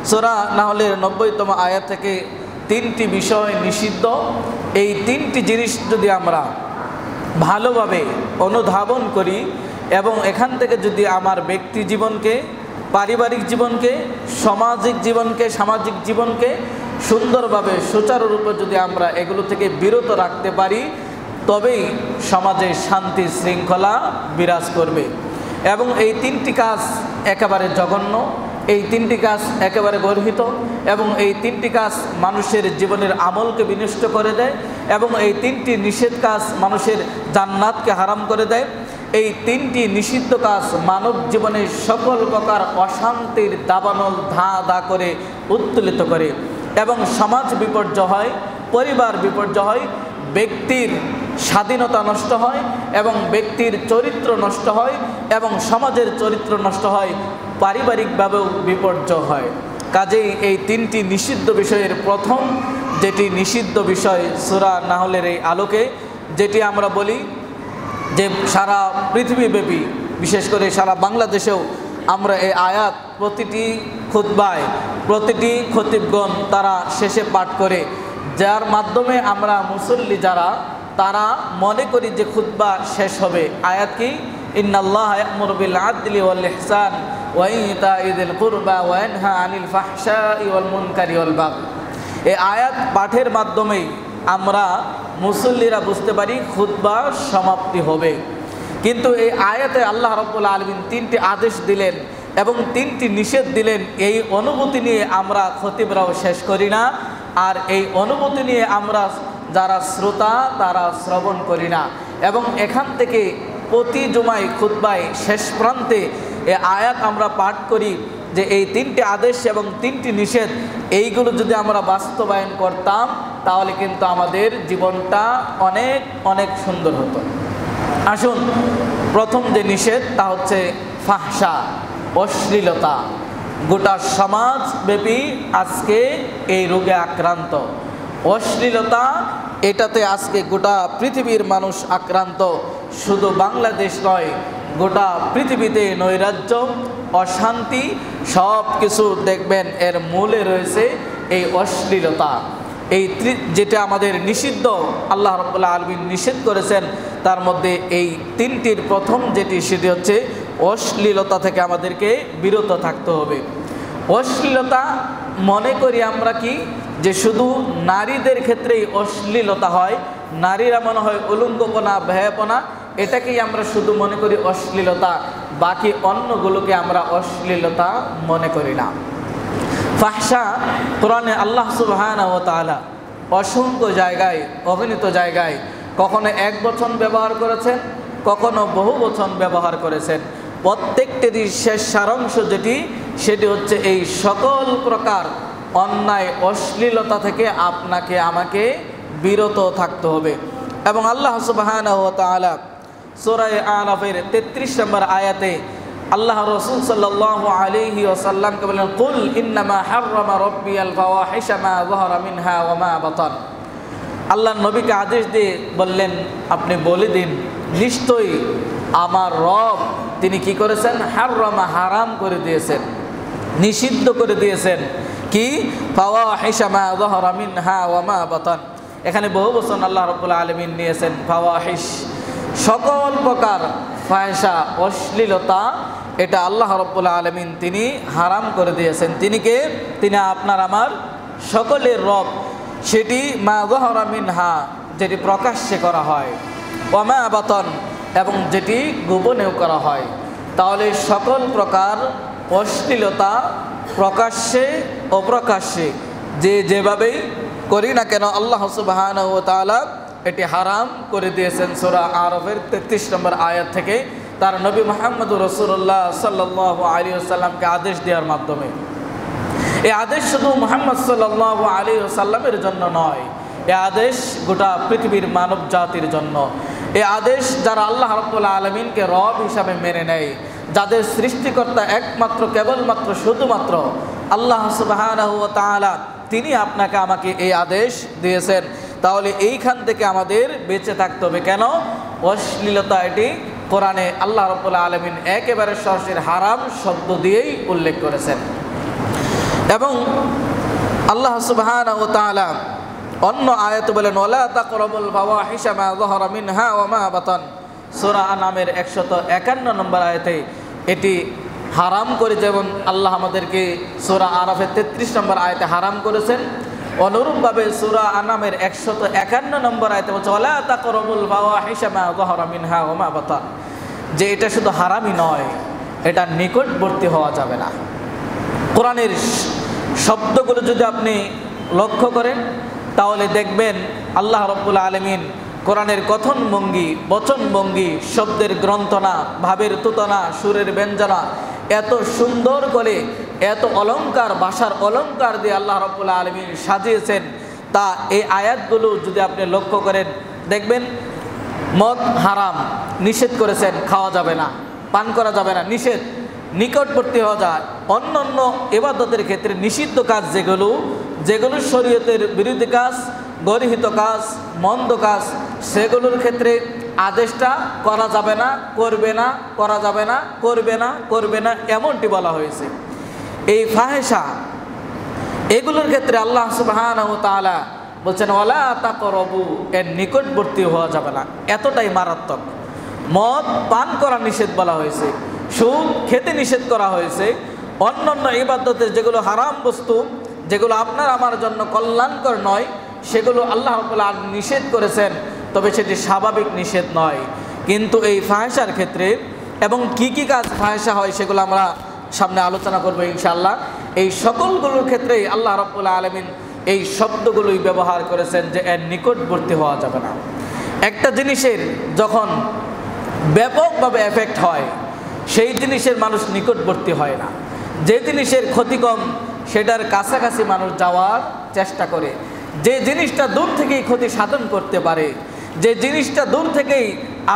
সূরা নাহলের 90তম আয়াত থেকে 3টি বিষয় নিষিদ্ধ। এই 3টি জিনিস যদি আমরা ভালোভাবে অনুধাবন করি এবং এখান থেকে যদি আমার ব্যক্তি জীবনকে, পারিবারিক জীবনকে, সামাজিক জীবনকে সুন্দরভাবে সুচারুরূপে যদি আমরা এগুলো থেকে বিরত রাখতে পারি, তবেই সমাজে শান্তি শৃঙ্খলা বিরাজ করবে। এবং এই 3টি কাজ একেবারে জঘন্য, এই 3টি কাজ একেবারে গর্হিত, এবং এই 3টি কাজ মানুষের জীবনের আমলকে বিনষ্ট করে দেয়, এবং এই 3টি নিষেধ কাজ মানুষের জান্নাতকে হারাম করে দেয়। এই 3টি নিষিদ্ধ কাজ মানব জীবনের সকল প্রকার অশান্তির দাবানল ধা করে উত্তোলিত করে, এবং সমাজ বিপর্যয় হয়, পরিবার বিপর্যয় হয়, ব্যক্তির স্বাধীনতা নষ্ট হয়, এবং ব্যক্তির চরিত্র নষ্ট হয়, এবং সমাজের চরিত্র নষ্ট হয়, পারিবারিকভাবেও বিপর্যয় হয়। কাজেই এই 3টি নিষিদ্ধ বিষয়ের প্রথম যেটি নিষিদ্ধ বিষয় সূরা নাহলের এই আলোকে, যেটি আমরা বলি যে সারা পৃথিবীব্যাপী, বিশেষ করে সারা বাংলাদেশেও আমরা এই আয়াত প্রতিটি খুতবায় প্রতিটি খতিবগণ তারা শেষে পাঠ করে, যার মাধ্যমে আমরা মুসল্লি যারা তারা মনে করি যে খুতবা শেষ হবে। আয়াত কি? ইন্নাল্লাহা ইয়া'মুরু বিল আদলি ওয়াল ইহসান ওয়া ইতা'i যিল কুরবা ওয়া ইয়ানহা আনিল ফাহশাই ওয়াল মুনকারি ওয়াল বাগই। এই আয়াত পাঠের মাধ্যমেই আমরা মুসল্লিরা বুঝতে পারি খুতবা সমাপ্তি হবে। কিন্তু এই আয়াতে আল্লাহ রাব্বুল আলামিন 3টি আদেশ দিলেন এবং 3টি নিষেধ দিলেন। এই অনুভূতি নিয়ে আমরা খতিবরাও শেষ করি না, আর এই অনুভূতি নিয়ে আমরা যারা শ্রোতা তারা শ্রবণ করি না। এবং এখান থেকে প্রতি জুমায় খুতবায় শেষ প্রান্তে এই আয়াত আমরা পাঠ করি যে এই 3টি আদেশ এবং 3টি নিষেধ, এইগুলো যদি আমরা বাস্তবায়ন করতাম তাহলে কিন্তু আমাদের জীবনটা অনেক অনেক সুন্দর হতো। আসুন, প্রথম যে নিষেধ তা হচ্ছে ফাহশা, অশ্লীলতা। গোটা সমাজব্যাপী আজকে এই রোগে আক্রান্ত। অশ্লীলতা, এটাতে আজকে গোটা পৃথিবীর মানুষ আক্রান্ত। শুধু বাংলাদেশ নয়, গোটা পৃথিবীতে নৈরাজ্য, অশান্তি সব কিছু দেখবেন এর মূলে রয়েছে এই অশ্লীলতা। এই যেটা আমাদের নিষিদ্ধ, আল্লাহ রাব্বুল আলামিন নিষেধ করেছেন, তার মধ্যে এই 3টির প্রথম যেটি সেটি হচ্ছে অশ্লীলতা থেকে আমাদেরকে বিরত থাকতে হবে। অশ্লীলতা মনে করি আমরা কি যে শুধু নারীদের ক্ষেত্রেই অশ্লীলতা হয়, নারীরা মনে হয় উলঙ্গপনা, বেহায়াপনা, এটাকেই আমরা শুধু মনে করি অশ্লীলতা, বাকি অন্যগুলোকে আমরা অশ্লীলতা মনে করি না। ফাহশা কোরআনে আল্লাহ সুবহানাহু ওয়া তাআলা অসংখ্য জায়গায়, অগণিত জায়গায় কখনো এক বচন ব্যবহার করেছেন, কখনো বহু বচন ব্যবহার করেছেন। প্রত্যেকটিরই শেষ সারাংশ যেটি সেটি হচ্ছে এই সকল প্রকার অন্যায় অশ্লীলতা থেকে আপনাকে আমাকে বিরত থাকতে হবে। এবং আল্লাহ সুবহানাহু ওয়া তাআলা সূরা আরাফের 33 নম্বর আয়াতে আল্লাহ রাসূল সাল্লাল্লাহু আলাইহি ওয়াসাল্লামকে বলেন, কুল ইন্নামা হাররামা রাব্বিয়াল ফাওয়াহিশা মা যাহারা মিনহা ওয়া মা বাতান। আল্লাহ নবীকে আদেশ দিয়ে বললেন, আপনি বলে দিন, নিশ্চয়ই আমার রব তিনি কি করেছেন? হাররামা, হারাম করে দিয়েছেন, নিষিদ্ধ করে দিয়েছেন। কি? ফাওয়াহিশা মা যাহারা মিনহা ওয়া মা বাতান। এখানে বহু বচন আল্লাহ রাব্বুল আলামিন নিয়েছেন। ফাওয়াহিশ, সকল প্রকার ফাহিশা, অশ্লীলতা, এটা আল্লাহ রাব্বুল আলামিন তিনি হারাম করে দিয়েছেন। তিনি কে? তিনি আপনার আমার সকলের রব। সেটি মা যাহারা মিনহা, যেটি প্রকাশ্যে করা হয়, ওয়া মা বাতান, এবং যেটি গোপনেও করা হয়। তাহলে সকল প্রকার অশ্লীলতা প্রকাশ্যে অপ্রকাশ্যে যে যেভাবেই করি না কেন আল্লাহ সুবহানাহু ওয়া তাআলা এটি হারাম করে দিয়েছেন। সূরা আরাফের 33 নম্বর আয়াত থেকে তার নবী মুহাম্মদুর রাসূলুল্লাহ সাল্লাল্লাহু আলাইহি ওয়াসাল্লামকে আদেশ দেওয়ার মাধ্যমে। এই আদেশ শুধু মুহাম্মদ সাল্লাল্লাহু আলাইহি ওয়াসাল্লামের জন্য নয়, এই আদেশ গোটা পৃথিবীর মানব জাতির জন্য। এই আদেশ যারা আল্লাহ রাব্বুল আলামিনকে রব হিসাবে মেনে নেয়, যাদের সৃষ্টিকর্তা একমাত্র কেবলমাত্র শুধুমাত্র আল্লাহ সুবহানাহু ওয়া তাআলা, তিনি আপনাকে আমাকে এই আদেশ দিয়েছেন। তাহলে এইখান থেকে আমাদের বেঁচে থাকতে হবে। কেন? অশ্লীলতা এটি কোরআনে আল্লাহ রাব্বুল আলামিন একেবারে সরাসরি হারাম শব্দ দিয়েই উল্লেখ করেছেন। এবং আল্লাহ সুবহানাহু ওয়া তাআলা অন্য আয়াতে বলেন ওয়ালা তাকরাবুল ফাওয়াহিশা মা যাহারা মিনহা ওয়া মা বাতান। সূরা আনামের 151 নম্বর আয়াতে এটি হারাম করে, যেমন আল্লাহ আমাদেরকে সূরা আরাফের 33 নম্বর আয়াতে হারাম করেছেন, অনুরূপভাবে সূরা আনামের 151 নম্বর আয়াতে বলছে ওয়ালা তাকরাবুল ফাওয়াহিশা মা যাহারা মিনহা ওয়া মা বাতান, যে এটা শুধু হারামই নয়, এটা নিকটবর্তী হওয়া যাবে না। কোরআনের শব্দগুলো যদি আপনি লক্ষ্য করেন তাহলে দেখবেন আল্লাহ রাব্বুল আলামিন কোরআনের কথন ভঙ্গি, বচন ভঙ্গি, শব্দের গ্রন্থনা, ভাবের তুতনা, সুরের ব্যঞ্জনা এত সুন্দর করে, এত অলঙ্কার, ভাষার অলঙ্কার দিয়ে আল্লাহ রাব্বুল আলামিন সাজিয়েছেন। তা এই আয়াতগুলো যদি আপনি লক্ষ্য করেন দেখবেন মদ হারাম, নিষেধ করেছেন, খাওয়া যাবে না, পান করা যাবে না, নিষেধ, নিকটবর্তী হওয়া যায়। অন্য অন্য ইবাদতের ক্ষেত্রে নিষিদ্ধ কাজ যেগুলো শরীয়তের বিরোধী কাজ, গর্হিত কাজ, মন্দ কাজ, সেগুলোর ক্ষেত্রে আদেশটা করা যাবে না, করবে না, করা যাবে না, করবে না, করবে না, এমনটি বলা হয়েছে। এই ফাহেশা এগুলোর ক্ষেত্রে আল্লাহ সুবহানাহু ওয়া তাআলা বলছেন ওয়ালা তাকরাবু, এর নিকটবর্তী হওয়া যাবে না, এতটাই মারাত্মক। মদ পান করা নিষেধ বলা হয়েছে, সুদ খেতে নিষেধ করা হয়েছে। অন্যান্য ইবাদতের যেগুলো হারাম বস্তু, যেগুলো আপনার আমার জন্য কল্যাণকর নয়, সেগুলো আল্লাহ রাব্বুল আলামিন নিষেধ করেছেন, তবে সেটি স্বাভাবিক নিষেধ নয়। কিন্তু এই ফাহেশার ক্ষেত্রে এবং কি কি কাজ ফাহেশা হয় সেগুলো আমরা সামনে আলোচনা করব ইনশাআল্লাহ। এই সকলগুলোর ক্ষেত্রেই আল্লাহ রাব্বুল আলামিন এই শব্দগুলোই ব্যবহার করেছেন যে এর নিকটবর্তী হওয়া যাবে না। একটা জিনিসের যখন ব্যাপকভাবে এফেক্ট হয় সেই জিনিসের মানুষ নিকটবর্তী হয় না। যে জিনিসের ক্ষতি কম সেটার কাছাকাছি মানুষ যাওয়ার চেষ্টা করে। যে জিনিসটা দূর থেকেই ক্ষতি সাধন করতে পারে, যে জিনিসটা দূর থেকেই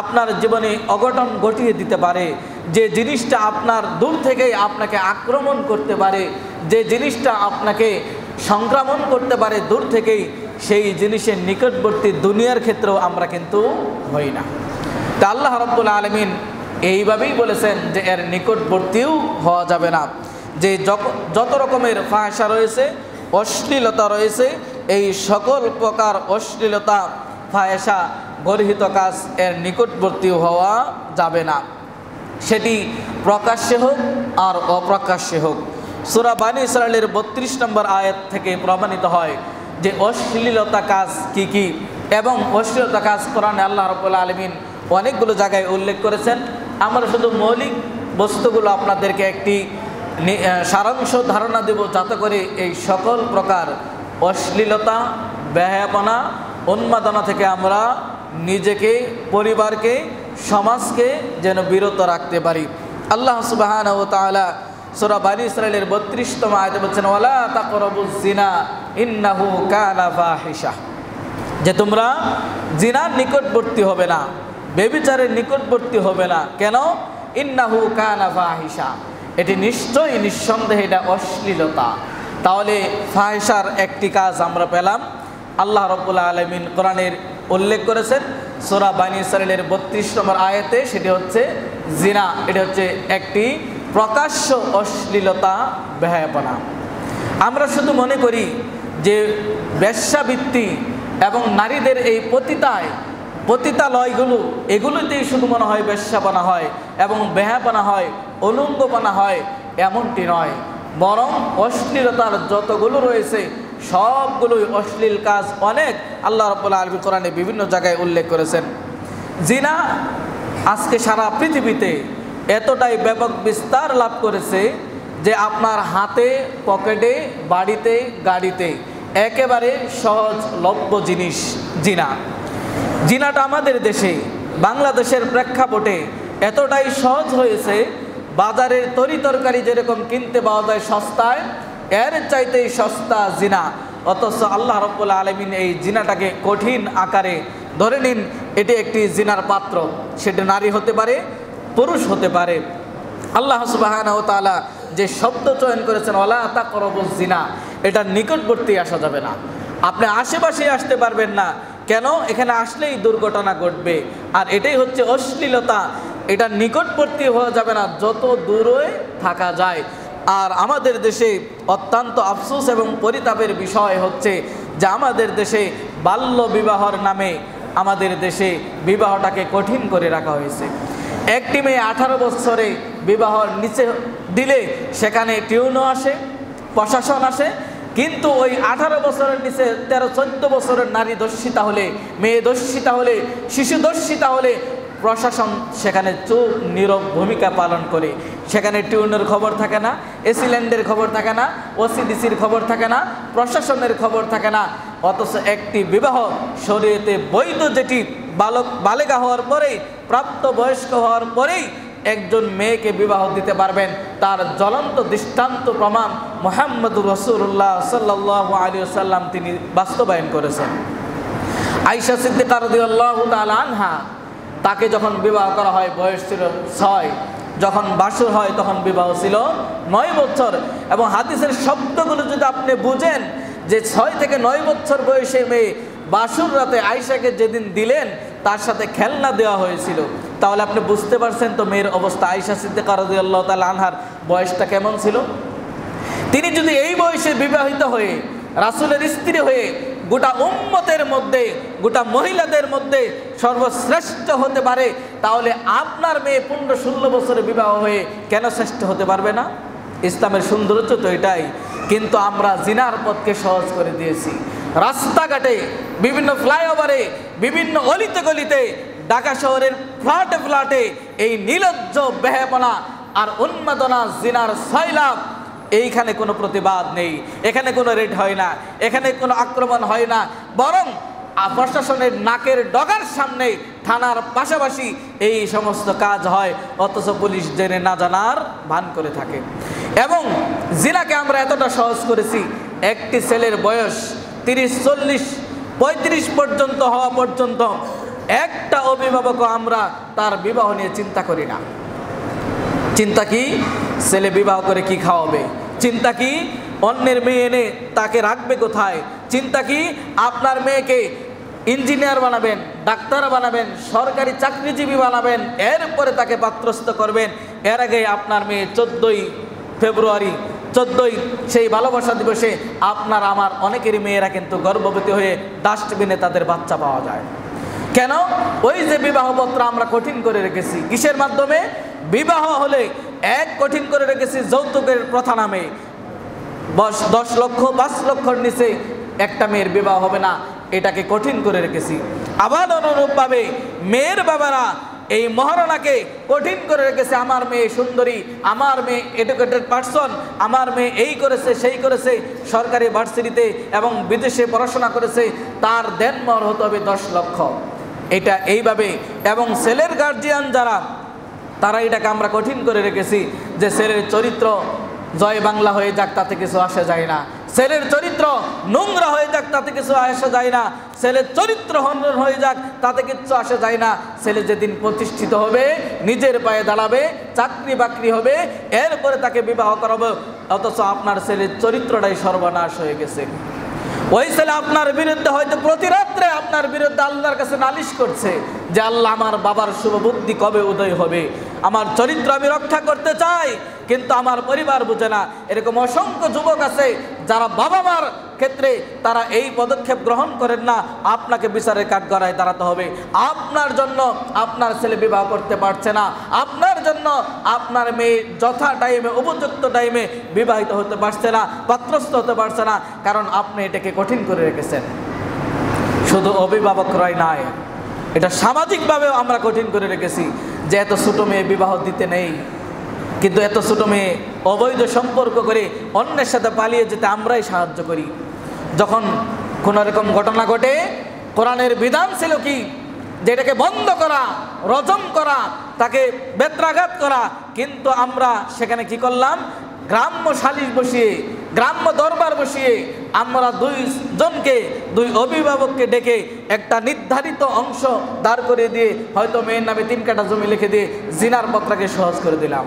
আপনার জীবনে অঘটন ঘটিয়ে দিতে পারে, যে জিনিসটা আপনার দূর থেকেই আপনাকে আক্রমণ করতে পারে, যে জিনিসটা আপনাকে সংক্রমণ করতে পারে দূর থেকেই, সেই জিনিসের নিকটবর্তী দুনিয়ার ক্ষেত্রেও আমরা কিন্তু হই না। তা আল্লাহ রাব্বুল আলামিন এইভাবেই বলেছেন যে এর নিকটবর্তীও হওয়া যাবে না। যে যত রকমের ফাহেশা রয়েছে, অশ্লীলতা রয়েছে, এই সকল প্রকার অশ্লীলতা, ফাহেশা, গর্হিত কাজ এর নিকটবর্তী হওয়া যাবে না, সেটি প্রকাশ্যে হোক আর অপ্রকাশ্যে হোক। সূরা বানী ইসরাঈলের 32 নম্বর আয়াত থেকে প্রমাণিত হয় যে অশ্লীলতা কাজ কি কি, এবং অশ্লীলতা কাজ কোরআনে আল্লাহ রাব্বুল আলামিন অনেকগুলো জায়গায় উল্লেখ করেছেন। আমরা শুধু মৌলিক বস্তুগুলো আপনাদেরকে একটি সারাংশ ধারণা দেব, যাতে করে এই সকল প্রকার অশ্লীলতা, বেহায়াপনা, উন্মাদনা থেকে আমরা নিজেকে, পরিবারকে, সমাজকে যেন বিরত রাখতে পারি। আল্লাহ সুবহানাহু ওয়া তাআলা সূরা বানী ইসরাঈলের 32তম আয়াতে বলছেন ওয়ালা তাকরাবুজ জিনা ইন্নাহু কানা ফাহিশা, যে তোমরা জিনার নিকটবর্তী হবে না, ব্যভিচারের নিকটবর্তী হবে না। কেন? ইন্নাহু কানা ফাহিশা, এটি নিশ্চয়ই, নিঃসন্দেহে এটা অশ্লীলতা। তাহলে ফাহিশার একটি কাজ আমরা পেলাম, আল্লাহ রাব্বুল আলামিন কোরআনের উল্লেখ করেছেন সূরা বানী ইসরাঈলের 32 নম্বর আয়াতে, সেটি হচ্ছে জিনা। এটা হচ্ছে একটি প্রকাশ্য অশ্লীলতা, বেহায়াপনা। আমরা শুধু মনে করি যে বেশ্যাবৃত্তি এবং নারীদের এই পতিতালয়গুলো, এগুলোতেই শুধু মনে হয় বেশ্যাপনা হয় এবং বেহায়াপনা হয়, অনুঙ্গপনা হয়, এমনটি নয়। বরং অশ্লীলতার যতগুলো রয়েছে সবগুলোই অশ্লীল কাজ অনেক আল্লাহ রাব্বুল আলামিন কোরআনে বিভিন্ন জায়গায় উল্লেখ করেছেন। জিনা আজকে সারা পৃথিবীতে এতটাই ব্যাপক বিস্তার লাভ করেছে যে আপনার হাতে, পকেটে, বাড়িতে, গাড়িতে একেবারে সহজলভ্য জিনিস জিনাটা আমাদের দেশে, বাংলাদেশের প্রেক্ষাপটে এতটাই সহজ হয়েছে, বাজারের তরিতরকারি যেরকম কিনতে পাওয়া যায় সস্তায়, এর চাইতেই সস্তা জিনা। অথচ আল্লাহ রাব্বুল আলামিন এই জিনাটাকে কঠিন আকারে ধরে নিন, এটি একটি জিনার পাত্র, সেটা নারী হতে পারে, পুরুষ হতে পারে। আল্লাহ সুবহানাহু ওয়া তাআলা যে শব্দ চয়ন করেছেন ওয়ালা তাকরাবুজ জিনা, এটার নিকটবর্তী আসা যাবে না। আপনি আশেপাশে আসতে পারবেন না, কেন? এখানে আসলেই দুর্ঘটনা ঘটবে। আর এটাই হচ্ছে অশ্লীলতা, এটা নিকটবর্তী হওয়া যাবে না, যত দূরে থাকা যায়। আর আমাদের দেশে অত্যন্ত আফসোস এবং পরিতাপের বিষয় হচ্ছে যে আমাদের দেশে বাল্য বিবাহর নামে আমাদের দেশে বিবাহটাকে কঠিন করে রাখা হয়েছে। একটি মেয়ে 18 বছরে বিবাহর নিচে দিলে সেখানে টিউনও আসে, প্রশাসন আসে, কিন্তু ওই 18 বছরের নিচে 13-14 বছরের নারী দর্শিতা হলে, মেয়ে দর্শিতা হলে, শিশু দর্শিতা হলে প্রশাসন সেখানে চুপ নীরব ভূমিকা পালন করে। সেখানে টিউনের খবর থাকে না, এসিল্যান্ডের খবর থাকে না, ওসিডিসির খবর থাকে না, প্রশাসনের খবর থাকে না। অথচ একটি বিবাহ শরীয়তে বৈধ, যেটি বালেগা হওয়ার পরেই, প্রাপ্ত বয়স্ক হওয়ার পরেই একজন মেয়েকে বিবাহ দিতে পারবেন, তার জ্বলন্ত দৃষ্টান্ত প্রমাণ মুহাম্মদুর রাসূলুল্লাহ সাল্লাল্লাহু আলাইহি ওয়াসাল্লাম তিনি বাস্তবায়ন করেছেন। আয়েশা সিদ্দিকা রাদিয়াল্লাহু তাআলা আনহা, তাকে যখন বিবাহ করা হয় বয়স ছিল 6, যখন বাসর হয় তখন বিবাহ ছিল 9 বছর। এবং হাদিসের শব্দগুলো যদি আপনি বুঝেন যে 6 থেকে 9 বছর বয়সে মেয়ে বাসর রাতে আয়েশাকে যেদিন দিলেন তার সাথে খেলনা দেওয়া হয়েছিল, তাহলে আপনি বুঝতে পারছেন তো মেয়ের অবস্থা। আয়েশা সিদ্দিকা রাদিয়াল্লাহু তাআলা আনহার বয়সটা কেমন ছিল। তিনি যদি এই বয়সে বিবাহিত হয়ে রাসূলের স্ত্রী হয়ে গোটা উম্মতের মধ্যে, গোটা মহিলাদের মধ্যে সর্বশ্রেষ্ঠ হতে পারে, তাহলে আপনার মেয়ে 15-16 বছরে বিবাহ হয়ে কেন শ্রেষ্ঠ হতে পারবে না? ইসলামের সৌন্দর্য তো এটাই। কিন্তু আমরা জিনার পথকে সহজ করে দিয়েছি। রাস্তাঘাটে, বিভিন্ন ফ্লাইওভারে, বিভিন্ন অলিতে গলিতে, ঢাকা শহরের ফ্ল্যাটে ফ্ল্যাটে এই নির্লজ্জ বেহায়াপনা আর উন্মাদনা, জিনার সয়লাভ। এইখানে কোনো প্রতিবাদ নেই, এখানে কোনো রেড হয় না, এখানে কোনো আক্রমণ হয় না, বরং প্রশাসনের নাকের ডগার সামনে, থানার পাশাপাশি এই সমস্ত কাজ হয়, অথচ পুলিশ জেনে না জানার ভান করে থাকে। এবং জিনাকে আমরা এতটা সহজ করেছি, একটি ছেলের বয়স 30, 40, 35 পর্যন্ত হওয়া পর্যন্ত একটা অভিভাবক আমরা তার বিবাহ নিয়ে চিন্তা করি না। চিন্তা কি? ছেলে বিবাহ করে কি খাওয়াবে? চিন্তা কি? অন্যের মেয়ে এনে তাকে রাখবে কোথায়? চিন্তা কি? আপনার মেয়েকে ইঞ্জিনিয়ার বানাবেন, ডাক্তার বানাবেন, সরকারি চাকরিজীবী বানাবেন, এরপরে তাকে পাত্রস্থ করবেন। এর আগে আপনার মেয়ে 14ই ফেব্রুয়ারি, 14ই সেই ভালোবাসা দিবসে আপনার আমার অনেকেরই মেয়েরা কিন্তু গর্ভবতী হয়ে ডাস্টবিনে তাদের বাচ্চা পাওয়া যায়। কেন? ওই যে বিবাহপত্র আমরা কঠিন করে রেখেছি। কিসের মাধ্যমে? বিবাহ হলে এক কঠিন করে রেখেছি যৌতুকের প্রথা নামে। 10 লক্ষ, 5 লক্ষর নিচে একটা মেয়ের বিবাহ হবে না, এটাকে কঠিন করে রেখেছি। আবার অনুরূপভাবে মেয়ের বাবারা এই মহারণাকে কঠিন করে রেখেছে। আমার মেয়ে সুন্দরী, আমার মেয়ে এডুকেটেড পার্সন, আমার মেয়ে এই করেছে সেই করেছে, সরকারি ভার্সিটিতে এবং বিদেশে পড়াশোনা করেছে, তার দেনমোহর হতে হবে 10 লক্ষ। এটা এইভাবে। এবং ছেলের গার্জিয়ান যারা, তারা এটাকে আমরা কঠিন করে রেখেছি যে ছেলের চরিত্র জয় বাংলা হয়ে যাক তাতে কিছু আসে যায় না, ছেলের চরিত্র নোংরা হয়ে যাক তাতে কিছু আসে যায় না, ছেলের চরিত্র হনন হয়ে যাক তাতে কিছু আসে যায় না। ছেলে যেদিন প্রতিষ্ঠিত হবে, নিজের পায়ে দাঁড়াবে, চাকরি বাকরি হবে, এরপরে তাকে বিবাহ করাবো। অথচ আপনার ছেলের চরিত্রটাই সর্বনাশ হয়ে গেছে। ওই ছেলে আপনার বিরুদ্ধে হয়তো প্রতি রাত্রে আপনার বিরুদ্ধে আল্লাহর কাছে নালিশ করছে যে আল্লাহ, আমার বাবার শুভ বুদ্ধি কবে উদয় হবে, আমার চরিত্র আমি রক্ষা করতে চাই কিন্তু আমার পরিবার বুঝে না। এরকম অসংখ্য যুবক আছে যারা বাবা মার ক্ষেত্রে তারা এই পদক্ষেপ গ্রহণ করেন না। আপনাকে বিচারের কাঠগড়ায় দাঁড়াতে হবে। আপনার জন্য আপনার ছেলে বিবাহ করতে পারছে না, আপনার জন্য আপনার মেয়ে যথা টাইমে, উপযুক্ত টাইমে বিবাহিত হতে পারছে না, পাত্রস্থ হতে পারছে না, কারণ আপনি এটাকে কঠিন করে রেখেছেন। শুধু অভিভাবকরাই নয়, এটা সামাজিকভাবেও আমরা কঠিন করে রেখেছি যে এত ছোটো মেয়ে বিবাহ দিতে নেই। কিন্তু এত ছোটো মেয়ে অবৈধ সম্পর্ক করে অন্যের সাথে পালিয়ে যেতে আমরাই সাহায্য করি। যখন কোনো রকম ঘটনা ঘটে, কোরআনের বিধান ছিল কি? যেটাকে বন্ধ করা, রজম করা, তাকে বেত্রাঘাত করা। কিন্তু আমরা সেখানে কি করলাম? গ্রাম্য সালিশ বসিয়ে, গ্রাম্য দরবার বসিয়ে আমরা 2 জনকে, 2 অভিভাবককে ডেকে একটা নির্ধারিত অংশ দাঁড় করে দিয়ে হয়তো মেয়ের নামে 3 কাঠা জমি লিখে দিয়ে জিনার পত্রাকে সহজ করে দিলাম।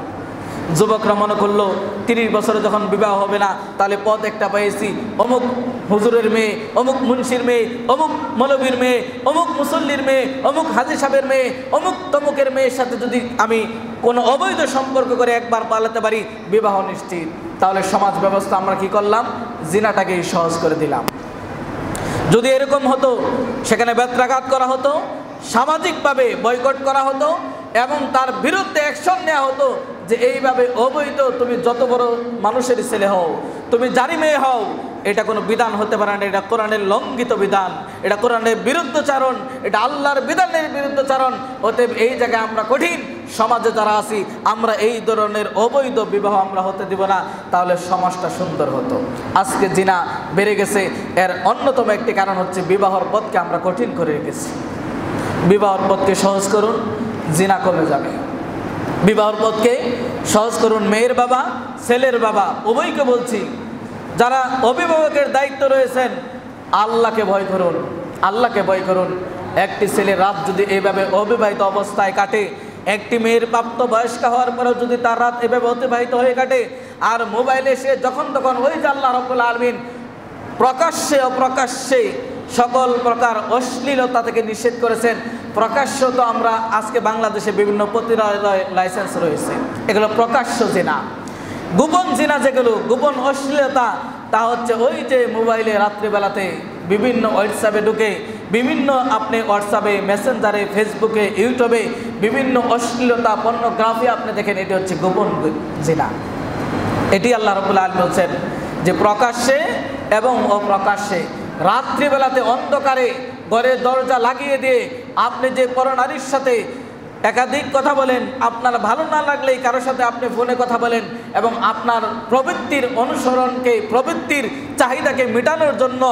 যুবকরা মনে করলো 30 বছরে যখন বিবাহ হবে না, তাহলে পদ একটা পেয়েছি, অমুক হুজুরের মেয়ে, অমুক মুন্সির মেয়ে, অমুক মৌলবীর মেয়ে, অমুক মুসল্লির মেয়ে, অমুক হাজী সাহেবের মেয়ে, অমুক তমুকের মেয়ের সাথে যদি আমি কোনো অবৈধ সম্পর্ক করে একবার পালাতে পারি, বিবাহ নিশ্চিত। তাহলে সমাজ ব্যবস্থা আমরা কি করলাম? জিনাটাকেই সহজ করে দিলাম। যদি এরকম হতো, সেখানে বেত্রাঘাত করা হতো, সামাজিকভাবে বয়কট করা হতো এবং তার বিরুদ্ধে অ্যাকশন নেওয়া হতো যে এইভাবে অবৈধ, তুমি যত বড় মানুষের ছেলে হও, তুমি যারই মেয়ে হও, এটা কোনো বিধান হতে পারে না, এটা কোরআনের লঙ্ঘিত বিধান, এটা কোরআনের বিরুদ্ধচারণ, এটা আল্লাহর বিধানের বিরুদ্ধচারণ। অতএব এই জায়গায় আমরা কঠিন সমাজে যারা আছি, আমরা এই ধরনের অবৈধ বিবাহ আমরা হতে দিব না, তাহলে সমাজটা সুন্দর হতো। আজকে জিনা বেড়ে গেছে, এর অন্যতম একটি কারণ হচ্ছে বিবাহর পথকে আমরা কঠিন করে রেখেছি। বিবাহর পথকে সহজ করুন, জিনা কমে যাবে। বিবাহর পথকে সহজ করুন। মেয়ের বাবা, ছেলের বাবা, উভয়কে বলছি, যারা অভিভাবকের দায়িত্ব রয়েছেন, আল্লাহকে ভয় করুন, আল্লাহকে ভয় করুন। একটি ছেলে রাত যদি এইভাবে অবিবাহিত অবস্থায় কাটে, একটি মেয়ের প্রাপ্ত বয়স্ক হওয়ার পরেও যদি তার রাত এভাবে অতিবাহিত হয়ে কাটে, আর মোবাইলে সে যখন তখন ওই যে আল্লাহ রাব্বুল আলামিন প্রকাশ্যে অপ্রকাশ্যে সকল প্রকার অশ্লীলতা থেকে নিষেধ করেছেন। প্রকাশ্য তো আমরা আজকে বাংলাদেশে বিভিন্ন পতিতালয় লাইসেন্স রয়েছে, এগুলো প্রকাশ্য জিনা। গোপন জিনা যেগুলো, গোপন অশ্লীলতা, তা হচ্ছে ওই যে মোবাইলে রাত্রিবেলাতে বিভিন্ন হোয়াটসঅ্যাপে ঢুকে, বিভিন্ন আপনি হোয়াটসঅ্যাপে, মেসেঞ্জারে, ফেসবুকে, ইউটিউবে বিভিন্ন অশ্লীলতা, পর্নোগ্রাফি আপনি দেখেন, এটি হচ্ছে গোপন জিনা। এটি আল্লাহ রাব্বুল আলামিন বলছেন যে প্রকাশ্যে এবং অপ্রকাশ্যে, রাত্রিবেলাতে অন্ধকারে ঘরের দরজা লাগিয়ে দিয়ে আপনি যে পরনারীর সাথে একাধিক কথা বলেন, আপনার ভালো না লাগলেই কারোর সাথে আপনি ফোনে কথা বলেন এবং আপনার প্রবৃত্তির অনুসরণকে, প্রবৃত্তির চাহিদাকে মেটানোর জন্য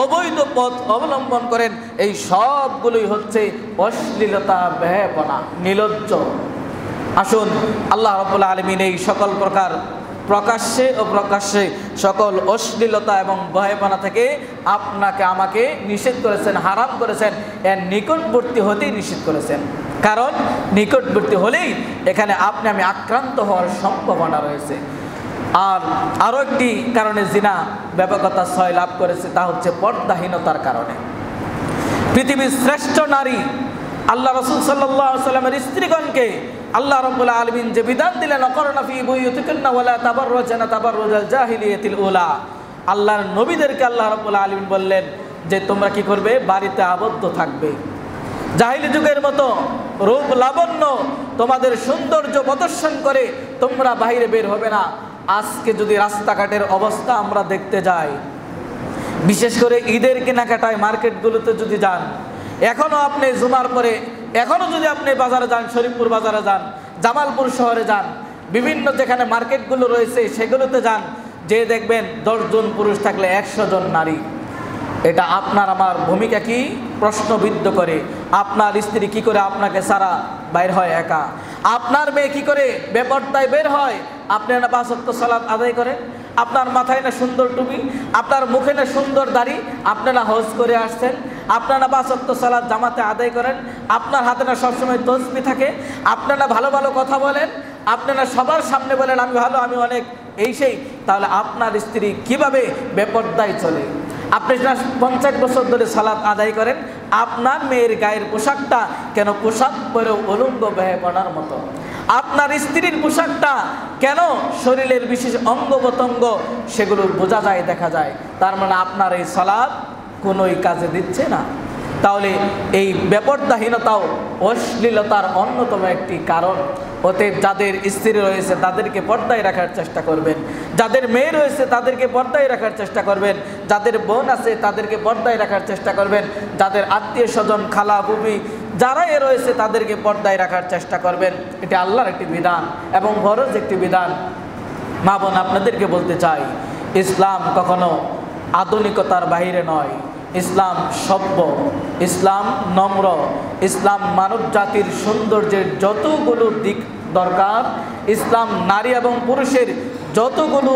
অবৈধ পথ অবলম্বন করেন, এই সবগুলোই হচ্ছে অশ্লীলতা, বেহায়াপনা, নির্লজ্জ। আসুন আল্লাহ রাব্বুল আলামিন এই সকল প্রকার প্রকাশ্যে ও প্রকাশ্যে সকল অশ্লীলতা এবং ভয়পনা থেকে আপনাকে আমাকে নিষেধ করেছেন, হারাম করেছেন, এর নিকটবর্তী হতেই নিষেধ করেছেন। কারণ নিকটবর্তী হলেই এখানে আপনি আমি আক্রান্ত হওয়ার সম্ভাবনা রয়েছে। আর আরও একটি কারণে জিনা ব্যাপকতা ছয় লাভ করেছে, তা হচ্ছে পর্দাহীনতার কারণে। পৃথিবীর শ্রেষ্ঠ নারী আল্লাহ রাসূল সাল্লাল্লাহু আলাইহি ওয়াসাল্লামের স্ত্রীগণকে আল্লাহ রাব্বুল আলামিন যে বিধান দিলেন, অকরনা ফি বুয়ুতিকুন্না ওয়ালা তাবাররাজনা তাবাররুজাল জাহিলিয়াতিল উলা, আল্লাহর নবীদেরকে আল্লাহ রাব্বুল আলামিন বললেন যে তোমরা কি করবে? বাড়িতে আবদ্ধ থাকবে, জাহিলি যুগের মতো রূপ লাবণ্য তোমাদের সৌন্দর্য প্রদর্শন করে তোমরা বাইরে বের হবে না। আজকে যদি রাস্তাঘাটের অবস্থা আমরা দেখতে যাই, বিশেষ করে ঈদের কেনাকাটায় মার্কেটগুলোতে যদি যান, এখনও আপনি জুমার পরে এখনও যদি আপনি বাজারে যান, শরীফপুর বাজারে যান, জামালপুর শহরে যান, বিভিন্ন যেখানে মার্কেটগুলো রয়েছে সেগুলোতে যান, যে দেখবেন 10 জন পুরুষ থাকলে 100 জন নারী। এটা আপনার আমার ভূমিকা কি প্রশ্নবিদ্ধ করে। আপনার স্ত্রী কি করে আপনাকে ছাড়া বাইর হয় একা? আপনার মেয়ে কি করে বেপরদায় বের হয়? আপনি না 5 ওয়াক্ত সালাত আদায় করেন, আপনার মাথায় না সুন্দর টুপি, আপনার মুখে না সুন্দর দাড়ি, আপনি না হজ করে আসছেন, আপনার না 5 ওয়াক্ত সালাত জামাতে আদায় করেন, আপনার হাতে না সবসময় তসবিহ থাকে, আপনি না ভালো ভালো কথা বলেন, আপনি না সবার সামনে বলেন আমি ভালো, আমি অনেক, এই সেই, তাহলে আপনার স্ত্রী কিভাবে বেপরদায় চলে? আপনি 50 বছর ধরে সালাত আদায় করেন, আপনার মেয়ের গায়ের পোশাকটা কেন পোশাক পরেও উলঙ্গ বেহায়াপনার মতো? আপনার স্ত্রীর পোশাকটা কেন শরীরের বিশেষ অঙ্গ প্রত্যঙ্গ সেগুলো বোঝা যায়, দেখা যায়? তার মানে আপনার এই সালাত কোনোই কাজে দিচ্ছে না। তাহলে এই বেপরদাহীনতাও অশ্লীলতার অন্যতম একটি কারণ। অতএব যাদের স্ত্রী রয়েছে তাদেরকে পর্দায় রাখার চেষ্টা করবেন, যাদের মেয়ে রয়েছে তাদেরকে পর্দায় রাখার চেষ্টা করবেন, যাদের বোন আছে তাদেরকে পর্দায় রাখার চেষ্টা করবেন, যাদের আত্মীয় স্বজন, খালা বুবি যারা রয়েছে তাদেরকে পর্দায় রাখার চেষ্টা করবেন। এটা আল্লাহর একটি বিধান এবং ফরজ একটি বিধান। মা বোন, আপনাদেরকে বলতে চাই, ইসলাম কখনো আধুনিকতার বাইরে নয়। ইসলাম সভ্য, ইসলাম নম্র, ইসলাম মানব জাতির সৌন্দর্যের যতগুলো দিক দরকার, ইসলাম নারী এবং পুরুষের যতগুলো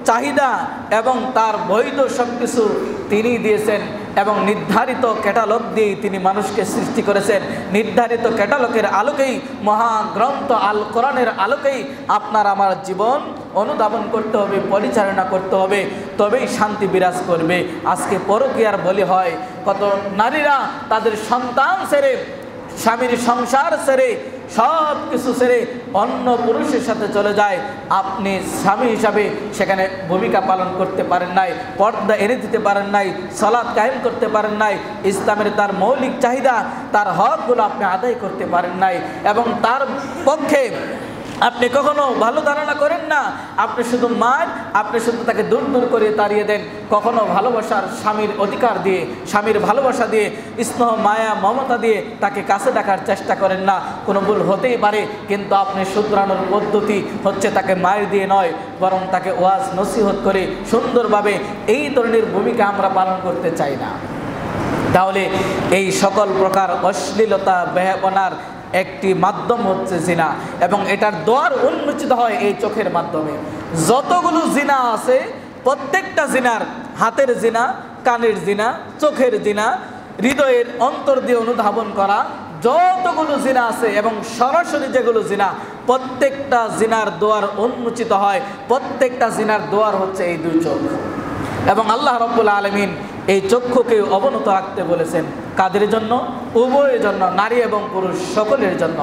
চাহিদা এবং তার বৈধ সব কিছু তিনি দিয়েছেন এবং নির্ধারিত ক্যাটালগ দিয়েই তিনি মানুষকে সৃষ্টি করেছেন। নির্ধারিত ক্যাটালগের আলোকেই, মহাগ্রন্থ আল কোরআনের আলোকেই আপনার আমার জীবন অনুধাবন করতে হবে, পরিচালনা করতে হবে, তবেই শান্তি বিরাজ করবে। আজকে পরকীয়ার বলি হয়, কত নারীরা তাদের সন্তান ছেড়ে, স্বামীর সংসার ছেড়ে, সব কিছু ছেড়ে অন্য পুরুষের সাথে চলে যায়। আপনি স্বামী হিসাবে সেখানে ভূমিকা পালন করতে পারেন নাই, পর্দা এনে দিতে পারেন নাই, সালাত কায়েম করতে পারেন নাই, ইসলামের তার মৌলিক চাহিদা, তার হকগুলো আপনি আদায় করতে পারেন নাই, এবং তার পক্ষে আপনি কখনো ভালো ধারণা করেন না। আপনি শুধু মার, আপনি শুধু তাকে দূর দূর করে তাড়িয়ে দেন। কখনো ভালোবাসার, স্বামীর অধিকার দিয়ে, স্বামীর ভালোবাসা দিয়ে, স্নেহ মায়া মমতা দিয়ে তাকে কাছে ডাকার চেষ্টা করেন না। কোনো ভুল হতেই পারে, কিন্তু আপনি শুধরানোর পদ্ধতি হচ্ছে তাকে মায়ের দিয়ে নয়, বরং তাকে ওয়াজ নসিহত করে সুন্দরভাবে। এই ধরনের ভূমিকা আমরা পালন করতে চাই না। তাহলে এই সকল প্রকার অশ্লীলতা, বেহাপনার একটি মাধ্যম হচ্ছে জিনা, এবং এটার দ্বার উন্মোচিত হয় এই চোখের মাধ্যমে। যতগুলো জিনা আছে প্রত্যেকটা জিনার, হাতের জিনা, কানের জিনা, চোখের জিনা, হৃদয়ের অন্তর দিয়ে অনুধাবন করা, যতগুলো জিনা আছে এবং সরাসরি যেগুলো জিনা, প্রত্যেকটা জিনার দ্বার উন্মোচিত হয়। প্রত্যেকটা জিনার দ্বার হচ্ছে এই দুই চোখ। এবং আল্লাহ রাব্বুল আলামিন এই চক্ষুকে অবনত রাখতে বলেছেন। কাদের জন্য? উভয়ের জন্য, নারী এবং পুরুষ সকলের জন্য।